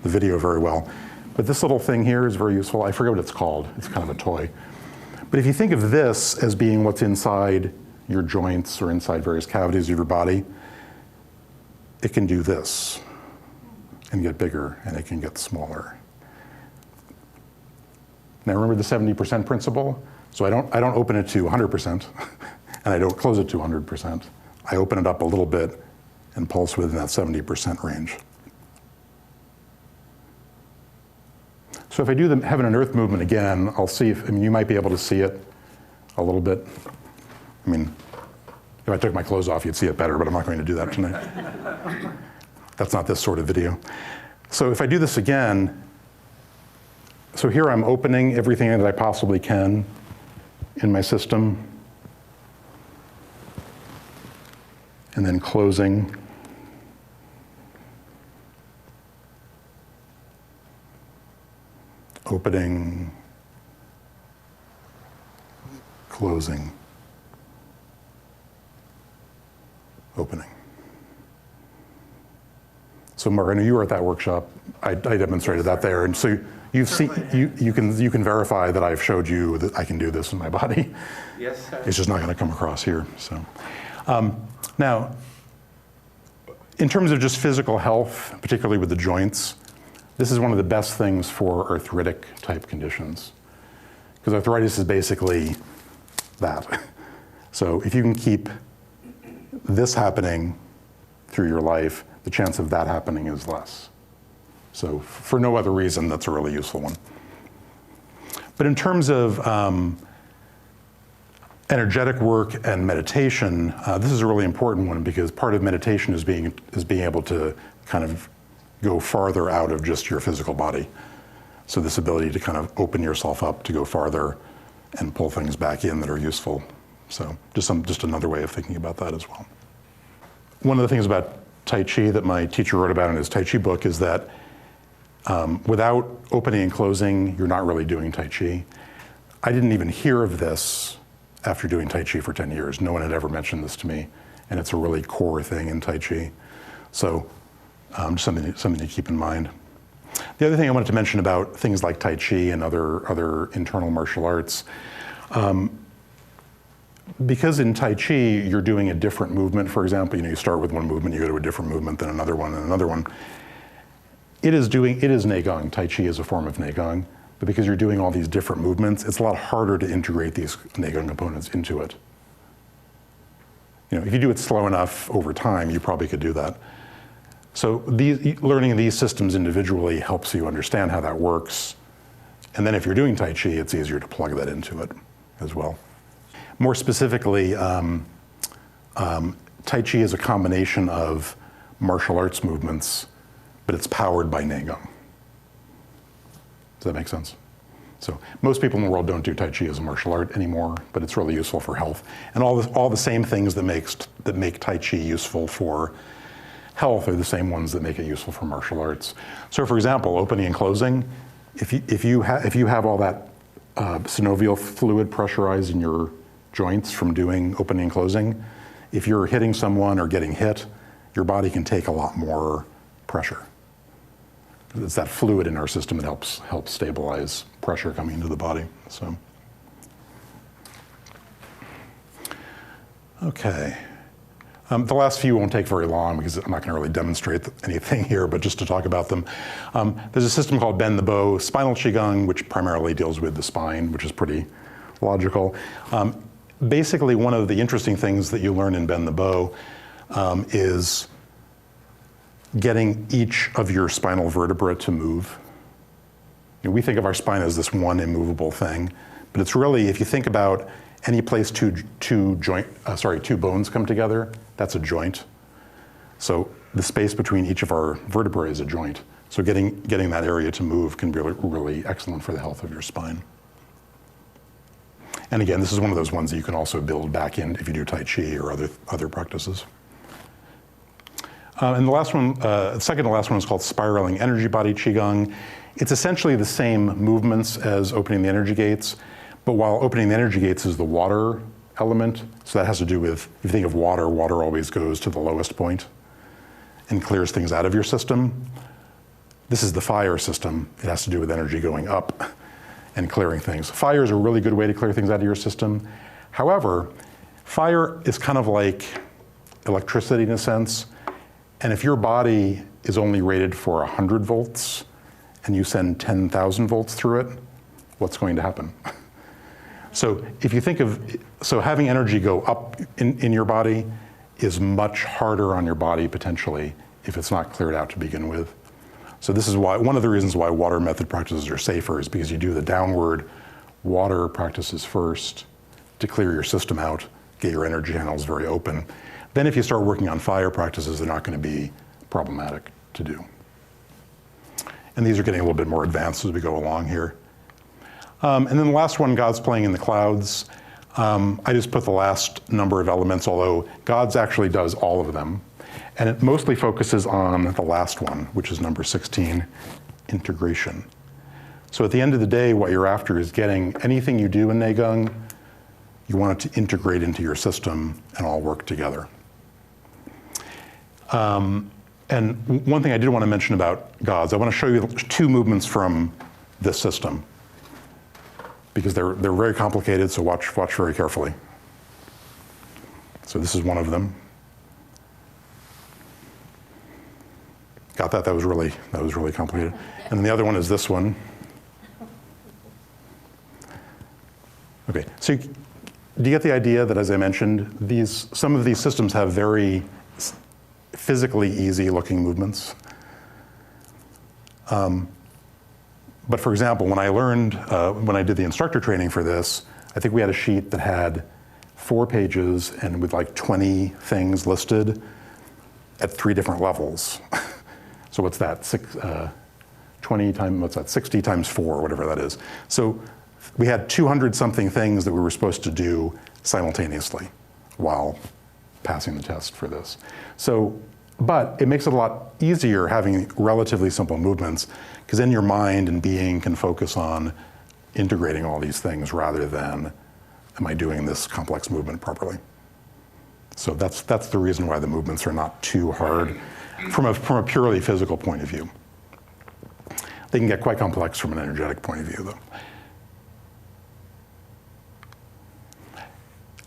video very well. But this little thing here is very useful. I forget what it's called. It's kind of a toy. But if you think of this as being what's inside your joints or inside various cavities of your body, it can do this and get bigger, and it can get smaller. Now remember the 70% principle? So I don't open it to 100%, and I don't close it to 100%. I open it up a little bit and pulse within that 70% range. So if I do the heaven and earth movement again, I'll see if, you might be able to see it a little bit. I mean, if I took my clothes off, you'd see it better, but I'm not going to do that tonight. That's not this sort of video. So if I do this again, so here I'm opening everything that I possibly can in my system, and then closing. Opening, closing, opening. So Mark, I know you were at that workshop. I demonstrated that there, and so you've seen, you can verify that I've showed you that I can do this in my body.
Yes, sir.
It's just not going to come across here. So now, in terms of just physical health, particularly with the joints, this is one of the best things for arthritic type conditions, because arthritis is basically that. So if you can keep this happening through your life, the chance of that happening is less. So for no other reason, that's a really useful one. But in terms of energetic work and meditation, this is a really important one, because part of meditation is being able to kind of go farther out of just your physical body. So this ability to kind of open yourself up to go farther and pull things back in that are useful. So just another way of thinking about that as well. One of the things about Tai Chi that my teacher wrote about in his Tai Chi book is that without opening and closing, you're not really doing Tai Chi. I didn't even hear of this after doing Tai Chi for 10 years. No one had ever mentioned this to me, and it's a really core thing in Tai Chi. So just something to keep in mind. The other thing I wanted to mention about things like Tai Chi and other internal martial arts, because in Tai Chi you're doing a different movement, for example, you start with one movement, you go to a different movement, then another one, and another one. It is Neigong. Tai Chi is a form of Neigong, but because you're doing all these different movements, it's a lot harder to integrate these Neigong components into it. If you do it slow enough over time, you probably could do that. So learning these systems individually helps you understand how that works. And then if you're doing Tai Chi, it's easier to plug that into it as well. More specifically, Tai Chi is a combination of martial arts movements, but it's powered by Neigong. Does that make sense? So most people in the world don't do Tai Chi as a martial art anymore, but it's really useful for health. And all the same things that make Tai Chi useful for health are the same ones that make it useful for martial arts. So for example, opening and closing, if you have all that synovial fluid pressurized in your joints from doing opening and closing, if you're hitting someone or getting hit, your body can take a lot more pressure. It's that fluid in our system that helps stabilize pressure coming into the body. So, okay. The last few won't take very long because I'm not going to really demonstrate anything here, but just to talk about them. There's a system called Bend the Bow Spinal Qigong, which primarily deals with the spine, which is pretty logical. Basically, one of the interesting things that you learn in Bend the Bow is getting each of your spinal vertebrae to move. We think of our spine as this one immovable thing, but it's really, if you think about any place two bones come together, that's a joint. So the space between each of our vertebrae is a joint. So getting that area to move can be really excellent for the health of your spine. And again, this is one of those ones that you can also build back in if you do Tai Chi or other practices. And the last one, second to last one is called Spiraling Energy Body Qigong. It's essentially the same movements as opening the energy gates, but while opening the energy gates is the water element, so that has to do with, if you think of water, water always goes to the lowest point and clears things out of your system. This is the fire system. It has to do with energy going up and clearing things. Fire is a really good way to clear things out of your system. However, fire is kind of like electricity in a sense. And if your body is only rated for 100 volts and you send 10,000 volts through it, what's going to happen? So if you think of, so having energy go up in your body is much harder on your body potentially if it's not cleared out to begin with. So this is why, one of the reasons why water method practices are safer is because you do the downward water practices first to clear your system out, get your energy channels very open. Then if you start working on fire practices, they're not going to be problematic to do. And these are getting a little bit more advanced as we go along here. And then the last one, God's playing in the clouds. I just put the last number of elements, although God's actually does all of them. And it mostly focuses on the last one, which is number 16, integration. So at the end of the day, what you're after is getting anything you do in Neigong, you want it to integrate into your system and all work together. And one thing I did want to mention about Gods, I want to show you 2 movements from this system, because they're very complicated, so watch very carefully. So this is one of them. Got that? That was really complicated. And then the other one is this one. Okay, so do you get the idea that, as I mentioned, some of these systems have very physically easy looking movements? But for example, when I learned, when I did the instructor training for this, I think we had a sheet that had 4 pages and with like 20 things listed at 3 different levels. So what's that? 20 times, what's that? 60 times 4, whatever that is. So we had 200 something things that we were supposed to do simultaneously while passing the test for this. So, but it makes it a lot easier having relatively simple movements, because then your mind and being can focus on integrating all these things rather than, am I doing this complex movement properly? So that's the reason why the movements are not too hard from a purely physical point of view. They can get quite complex from an energetic point of view, though.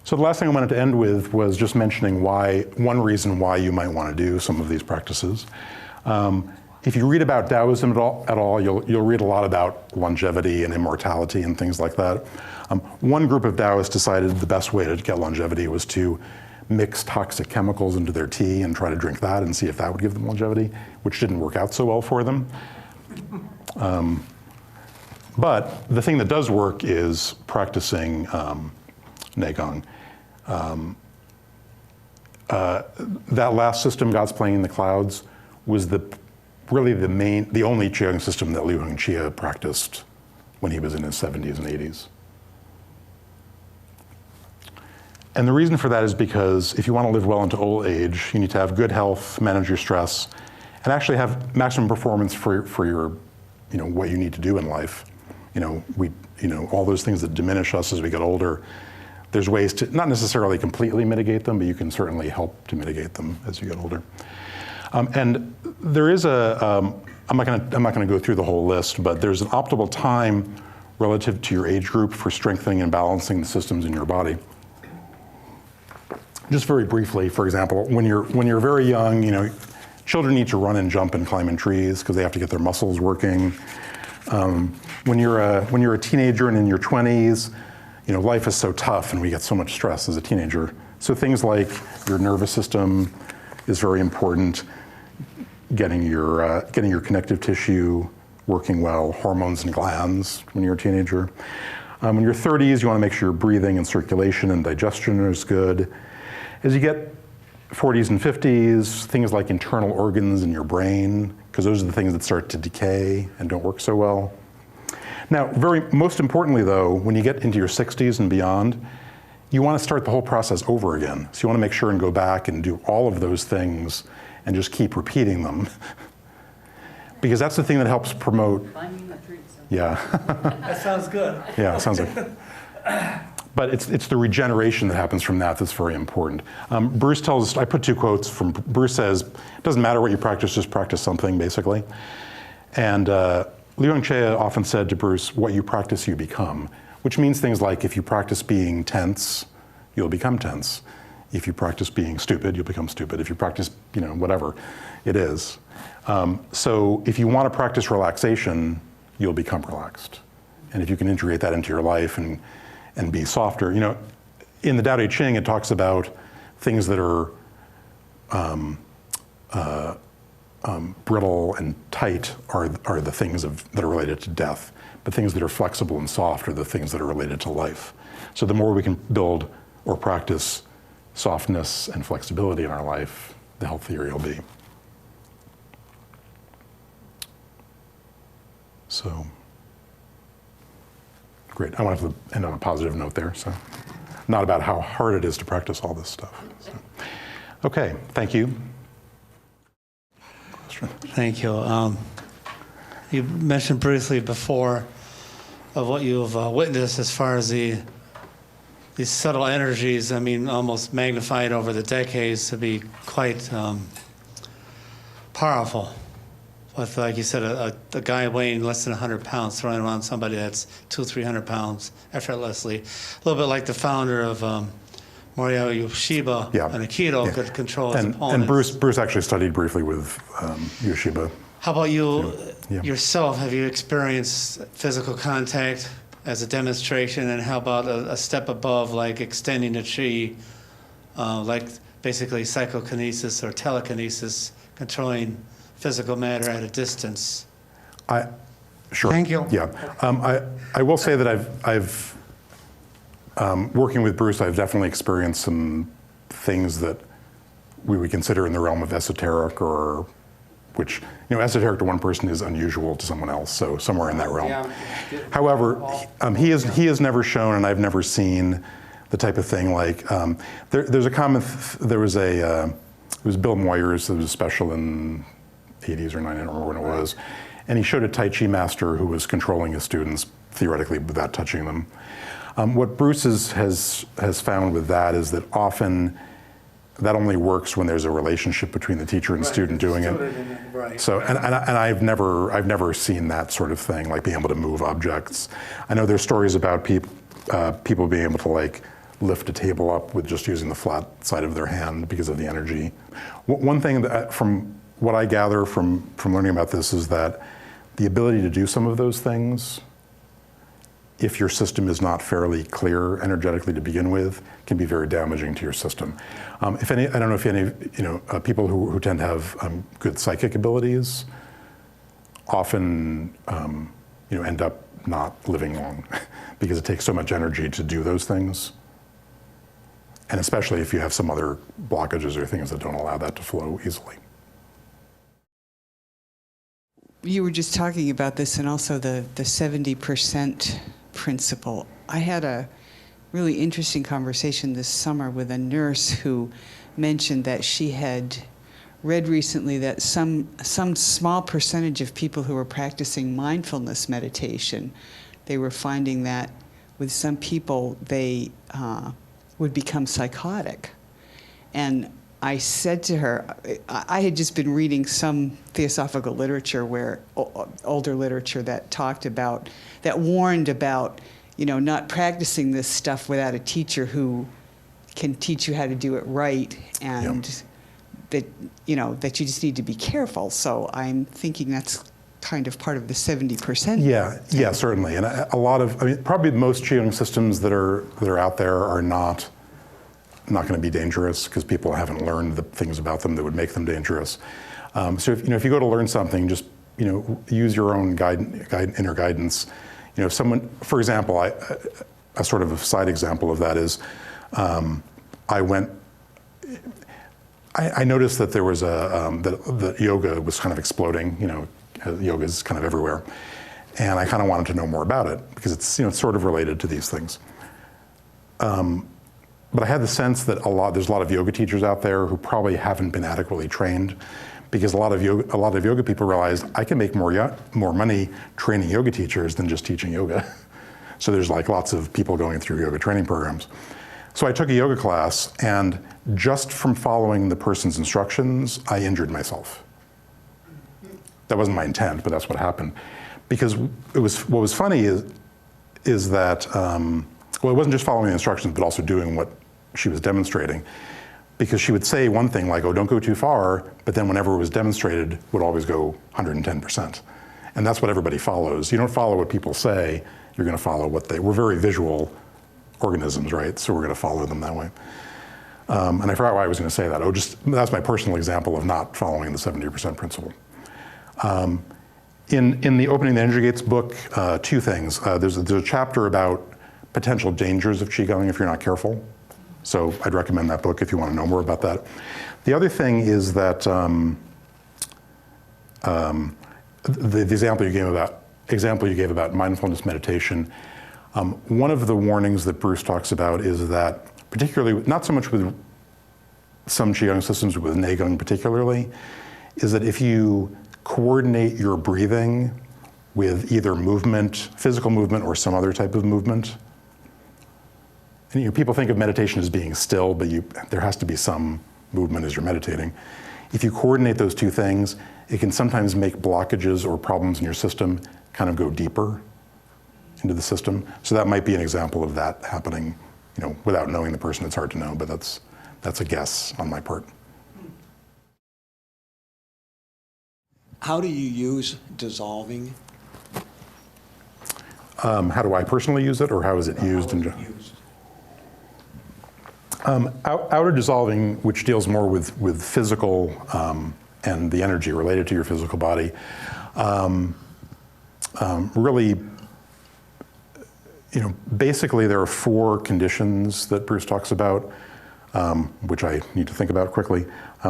So the last thing I wanted to end with was just mentioning one reason why you might want to do some of these practices. If you read about Taoism at all, you'll read a lot about longevity and immortality and things like that. One group of Taoists decided the best way to get longevity was to mix toxic chemicals into their tea and try to drink that and see if that would give them longevity, which didn't work out so well for them. But the thing that does work is practicing Neigong. That last system, God's playing in the clouds, was the only Qigong system that Liu Hongqi practiced when he was in his 70s and 80s. And the reason for that is because if you want to live well into old age, you need to have good health, manage your stress, and actually have maximum performance for your, what you need to do in life. All those things that diminish us as we get older, there's ways to not necessarily completely mitigate them, but you can certainly help to mitigate them as you get older. And there is I'm not going to go through the whole list, but there's an optimal time relative to your age group for strengthening and balancing the systems in your body. Just very briefly, for example, when you're very young, children need to run and jump and climb in trees because they have to get their muscles working. When you're a teenager and in your 20s, life is so tough and we get so much stress as a teenager. So things like your nervous system is very important. Getting your connective tissue working well, hormones and glands when you're a teenager. When you're 30s, you want to make sure your breathing and circulation and digestion is good. As you get 40s and 50s, things like internal organs in your brain, because those are the things that start to decay and don't work so well. Now, most importantly though, when you get into your 60s and beyond, you want to start the whole process over again. So you want to make sure and go back and do all of those things and just keep repeating them. Because that's the thing that helps promote.
Climbing the trees.
Yeah.
That sounds good.
Yeah, it sounds like. But it's the regeneration that happens from that that's very important. Bruce tells us, I put 2 quotes from, Bruce says, it doesn't matter what you practice, just practice something, basically. And Liu Hongqi often said to Bruce, what you practice, you become, which means things like if you practice being tense, you'll become tense. If you practice being stupid, you'll become stupid. If you practice, whatever it is. So if you want to practice relaxation, you'll become relaxed. And if you can integrate that into your life and and be softer. You know, in the Tao Te Ching, it talks about things that are brittle and tight are the things that are related to death, but things that are flexible and soft are the things that are related to life. So the more we can build or practice softness and flexibility in our life, the healthier you'll be. So, great. I want to end on a positive note there. So, not about how hard it is to practice all this stuff. So. Okay, thank you.
Thank you. You mentioned briefly before of what you've witnessed as far as these subtle energies, I mean, almost magnified over the decades to be quite powerful. With, like you said, a guy weighing less than 100 pounds throwing around somebody that's 200-300 pounds effortlessly. A little bit like the founder of Morihei Ueshiba and Aikido could control his opponents.
And Bruce actually studied briefly with Ueshiba.
How about you yourself? Have you experienced physical contact as a demonstration? And how about a step above, like extending a chi, like basically psychokinesis or telekinesis, controlling physical matter at a distance?
Sure.
Thank you.
Yeah. I will say that I've working with Bruce, I've definitely experienced some things that we would consider in the realm of esoteric, or which, you know, esoteric to one person is unusual to someone else, so somewhere in that realm. Yeah. However, he has never shown, and I've never seen the type of thing like, there's a common, it was Bill Moyers, there was a special in 80s or 90s, I don't remember when it was, and he showed a Tai Chi master who was controlling his students, theoretically, without touching them. What Bruce has found with that is that often that only works when there's a relationship between the teacher and student doing it. Right. So, and I've never seen that sort of thing, like being able to move objects. I know there's stories about people being able to like lift a table up with just using the flat side of their hand because of the energy. One thing that, from what I gather from learning about this, is that the ability to do some of those things, if your system is not fairly clear energetically to begin with, can be very damaging to your system. I don't know if any, people who tend to have good psychic abilities often, end up not living long because it takes so much energy to do those things. And especially if you have some other blockages or things that don't allow that to flow easily.
You were just talking about this, and also the 70% principle. I had a really interesting conversation this summer with a nurse who mentioned that she had read recently that some small percentage of people who were practicing mindfulness meditation, they were finding that with some people they would become psychotic. And I said to her, I had just been reading some theosophical literature, older literature that talked about, that warned about, not practicing this stuff without a teacher who can teach you how to do it right, and that you just need to be careful. So I'm thinking that's kind of part of the 70%.
Yeah, certainly. And a lot of, probably most Qigong systems that are out there are not going to be dangerous because people haven't learned the things about them that would make them dangerous. So if you go to learn something, just use your own inner guidance. If someone, for example, a sort of a side example of that is, I noticed that there was that yoga was kind of exploding. Yoga is kind of everywhere, and I kind of wanted to know more about it because it's it's sort of related to these things. But I had the sense that there's a lot of yoga teachers out there who probably haven't been adequately trained, because a lot of yoga people realized I can make more money training yoga teachers than just teaching yoga. So there's like lots of people going through yoga training programs. So I took a yoga class, and just from following the person's instructions, I injured myself. That wasn't my intent, but that's what happened. Because what was funny is that, it wasn't just following the instructions, but also doing what she was demonstrating. Because she would say one thing like, oh, don't go too far, but then whenever it was demonstrated, would always go 110%. And that's what everybody follows. You don't follow what people say, you're gonna follow we're very visual organisms, right? So we're going to follow them that way. And I forgot why I was going to say that. Oh, that's my personal example of not following the 70% principle. In the Opening the Energy Gates book, two things. There's a chapter about potential dangers of Qigong if you're not careful. So I'd recommend that book if you want to know more about that. The other thing is that the example you gave about mindfulness meditation, one of the warnings that Bruce talks about is that, particularly, not so much with some Qigong systems, but with Neigong particularly, is that if you coordinate your breathing with either movement, physical movement, or some other type of movement, and people think of meditation as being still, but there has to be some movement as you're meditating. If you coordinate those two things, it can sometimes make blockages or problems in your system kind of go deeper into the system. So that might be an example of that happening, without knowing the person. It's hard to know, but that's a guess on my part.
How do you use dissolving?
How do I personally use it, or how is it used? Outer dissolving, which deals more with physical and the energy related to your physical body, really, basically there are 4 conditions that Bruce talks about, which I need to think about quickly.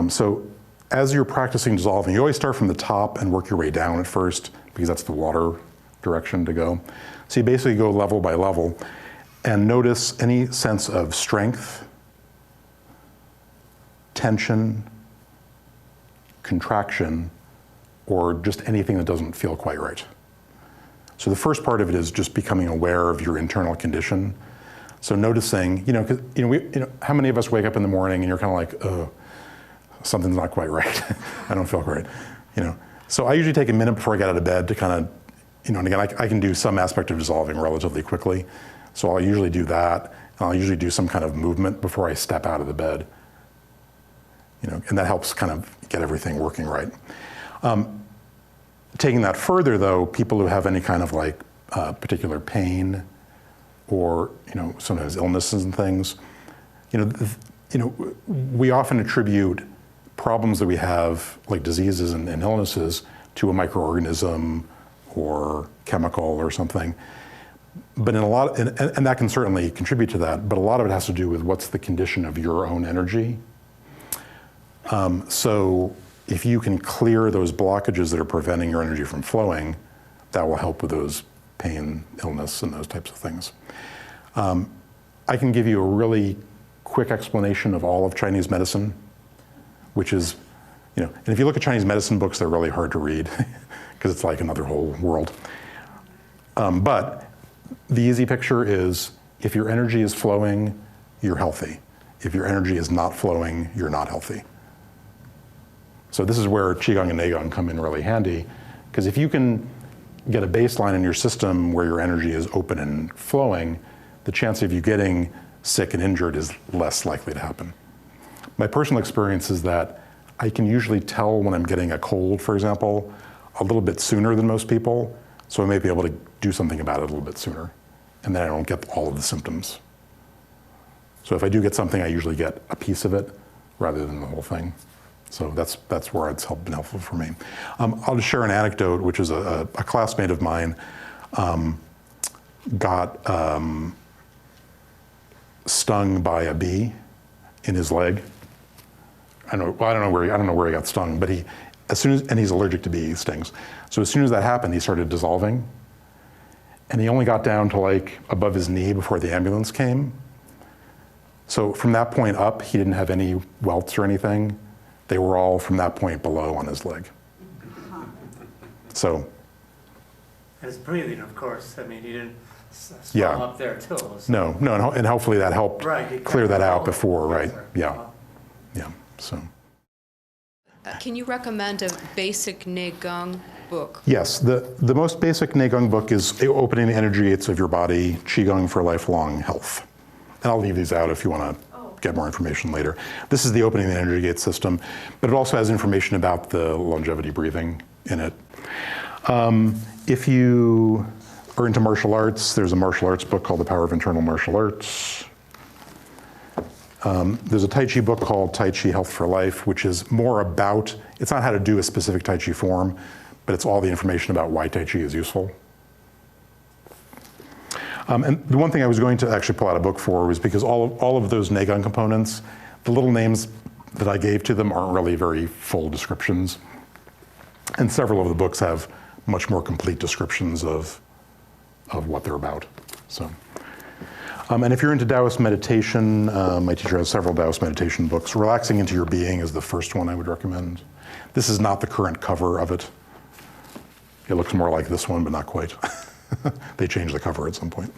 So as you're practicing dissolving, you always start from the top and work your way down at first, because that's the water direction to go. So you basically go level by level and notice any sense of strength, tension, contraction, or just anything that doesn't feel quite right. So the first part of it is just becoming aware of your internal condition. So noticing, how many of us wake up in the morning and you're kind of like, oh, something's not quite right. I don't feel great, So I usually take a minute before I get out of bed to kind of, and again, I can do some aspect of dissolving relatively quickly. So I'll usually do that. And I'll usually do some kind of movement before I step out of the bed. And that helps kind of get everything working right. Taking that further, though, people who have any kind of particular pain or sometimes illnesses and things, we often attribute problems that we have, like diseases and illnesses, to a microorganism or chemical or something. But in a lot, and that can certainly contribute to that, but a lot of it has to do with what's the condition of your own energy. So if you can clear those blockages that are preventing your energy from flowing, that will help with those pain, illness, and those types of things. I can give you a really quick explanation of all of Chinese medicine, which is, and if you look at Chinese medicine books, they're really hard to read because it's like another whole world. But the easy picture is, if your energy is flowing, you're healthy. If your energy is not flowing, you're not healthy. So this is where Qigong and Neigong come in really handy, because if you can get a baseline in your system where your energy is open and flowing, the chance of you getting sick and injured is less likely to happen. My personal experience is that I can usually tell when I'm getting a cold, for example, a little bit sooner than most people, so I may be able to do something about it a little bit sooner, and then I don't get all of the symptoms. So if I do get something, I usually get a piece of it rather than the whole thing. So that's where it's been helpful for me. I'll just share an anecdote, which is a classmate of mine got stung by a bee in his leg. I don't know where he got stung, but and he's allergic to bee stings. So as soon as that happened, he started dissolving, and he only got down to above his knee before the ambulance came. So from that point up, he didn't have any welts or anything. They were all from that point below on his leg. So.
His breathing, of course. I mean, he didn't swell up there too. So.
No, and hopefully that helped clear that out before, right? Yeah. So.
Can you recommend a basic Neigong book?
Yes, the most basic Neigong book is Opening the Energy Gates of Your Body, Qigong for Lifelong Health. And I'll leave these out if you want to get more information later. This is the Opening the Energy Gate system, but it also has information about the longevity breathing in it. If you are into martial arts, there's a martial arts book called The Power of Internal Martial Arts. There's a Tai Chi book called Tai Chi Health for Life, which is more about, it's not how to do a specific Tai Chi form, but it's all the information about why Tai Chi is useful. And the one thing I was going to actually pull out a book for was because all of those Neigong components, the little names that I gave to them aren't really very full descriptions. And several of the books have much more complete descriptions of what they're about. So, and if you're into Taoist meditation, my teacher has several Taoist meditation books. Relaxing into Your Being is the first one I would recommend. This is not the current cover of it. It looks more like this one, but not quite. They changed the cover at some point.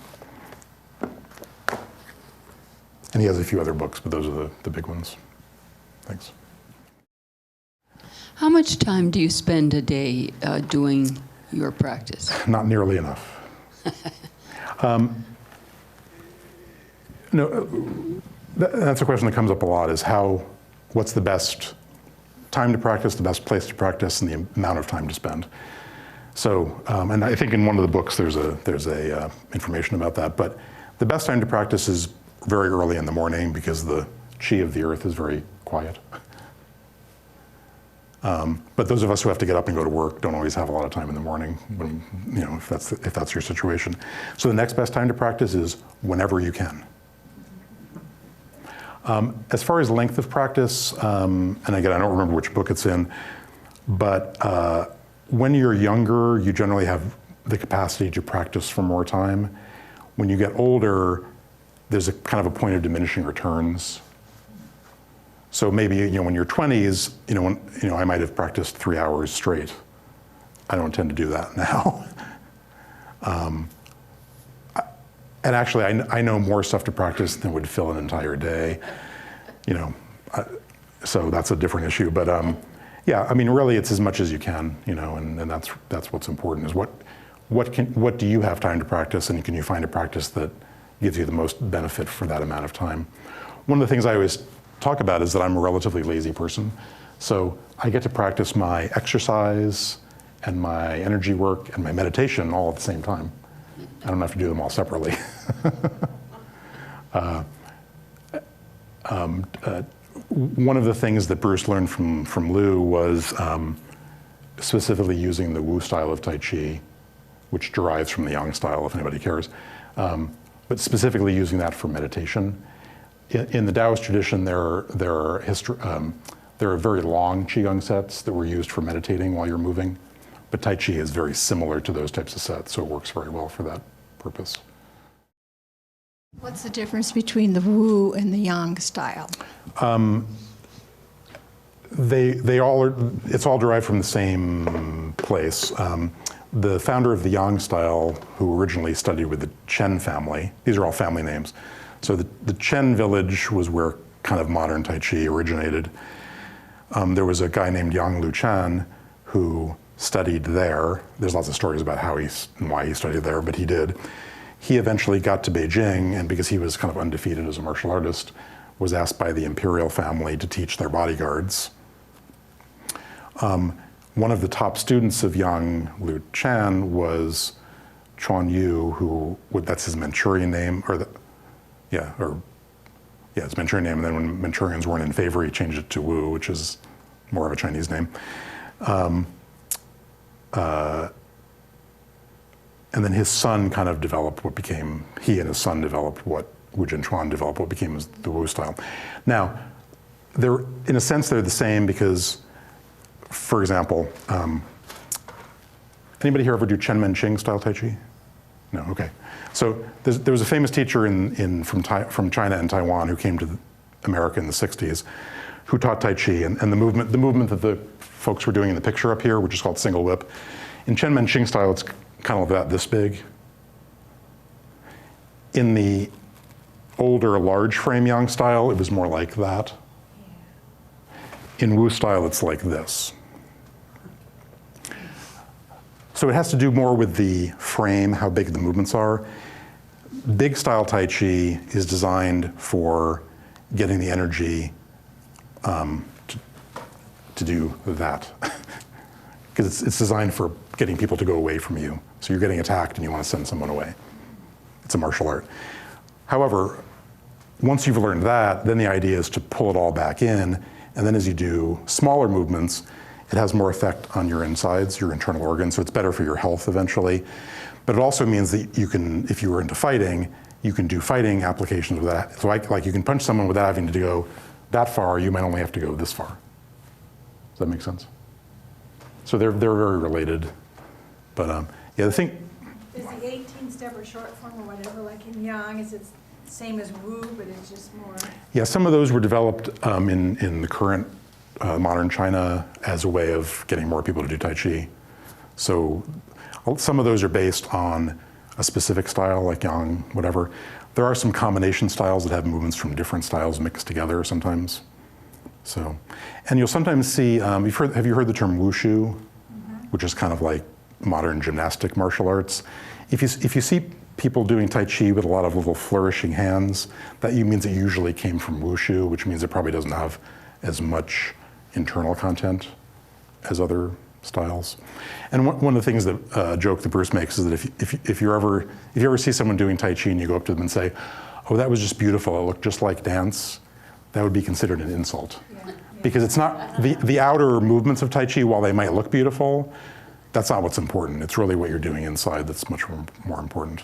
And he has a few other books, but those are the big ones. Thanks.
How much time do you spend a day doing your practice?
Not nearly enough. That's a question that comes up a lot, is what's the best time to practice, the best place to practice, and the amount of time to spend. So, and I think in one of the books there's information about that, but the best time to practice is very early in the morning because the qi of the earth is very quiet. But those of us who have to get up and go to work don't always have a lot of time in the morning, when, if that's your situation. So the next best time to practice is whenever you can. As far as length of practice, and again, I don't remember which book it's in, but when you're younger, you generally have the capacity to practice for more time. When you get older, there's a kind of a point of diminishing returns. So maybe, when you're 20s, I might have practiced 3 hours straight. I don't tend to do that now. And actually, I know more stuff to practice than would fill an entire day. So that's a different issue. But yeah, really, it's as much as you can. And that's what's important. Is what do you have time to practice, and can you find a practice that gives you the most benefit for that amount of time? One of the things I always talk about is that I'm a relatively lazy person. So I get to practice my exercise and my energy work and my meditation all at the same time. I don't have to do them all separately. One of the things that Bruce learned from Liu was specifically using the Wu style of Tai Chi, which derives from the Yang style, if anybody cares, but specifically using that for meditation. In the Taoist tradition, there are very long Qigong sets that were used for meditating while you're moving, but Tai Chi is very similar to those types of sets, so it works very well for that purpose.
What's the difference between the Wu and the Yang style?
It's all derived from the same place. The founder of the Yang style, who originally studied with the Chen family, these are all family names. So the Chen village was where kind of modern Tai Chi originated. There was a guy named Yang Luchan who studied there. There's lots of stories about how and why he studied there, but he did. He eventually got to Beijing, and because he was kind of undefeated as a martial artist, was asked by the imperial family to teach their bodyguards. One of the top students of Yang Luchan was Chuan Yu, that's his Manchurian name, his Manchurian name, and then when Manchurians weren't in favor, he changed it to Wu, which is more of a Chinese name. And then his son kind of developed he and his son developed Wu Jinchuan developed what became the Wu style. Now, in a sense, they're the same because, for example, anybody here ever do Chen Men Qing style Tai Chi? No, okay. So there was a famous teacher from China and Taiwan who came to America in the 60s who taught Tai Chi, and the movement that the folks were doing in the picture up here, which is called single whip. In Chen Men Qing style, it's kind of about this big. In the older large frame Yang style, it was more like that. In Wu style, it's like this. So it has to do more with the frame, how big the movements are. Big style Tai Chi is designed for getting the energy to do that. Because it's designed for getting people to go away from you So you're getting attacked and you want to send someone away. It's a martial art. However, once you've learned that, then the idea is to pull it all back in, and then as you do smaller movements, it has more effect on your insides, your internal organs, so it's better for your health eventually. But it also means that you can, if you were into fighting, you can do fighting applications with that. So like you can punch someone without having to go that far, you might only have to go this far. Does that make sense? So they're very related. But yeah, the thing.
Is the 18-step or short form or whatever, like in Yang, is it same as Wu, but it's just more?
Yeah, some of those were developed in the current modern China as a way of getting more people to do Tai Chi. So some of those are based on a specific style, like Yang, whatever. There are some combination styles that have movements from different styles mixed together sometimes. So, and you'll sometimes see, have you heard the term wushu, which is kind of like modern gymnastic martial arts? If you see people doing Tai Chi with a lot of little flourishing hands, that means it usually came from wushu, which means it probably doesn't have as much internal content as other styles. And one of the things that joke that Bruce makes is that if you ever see someone doing Tai Chi and you go up to them and say, "Oh, that was just beautiful, it looked just like dance," that would be considered an insult. Yeah. Because it's not, the outer movements of Tai Chi, while they might look beautiful, that's not what's important. It's really what you're doing inside that's much more important.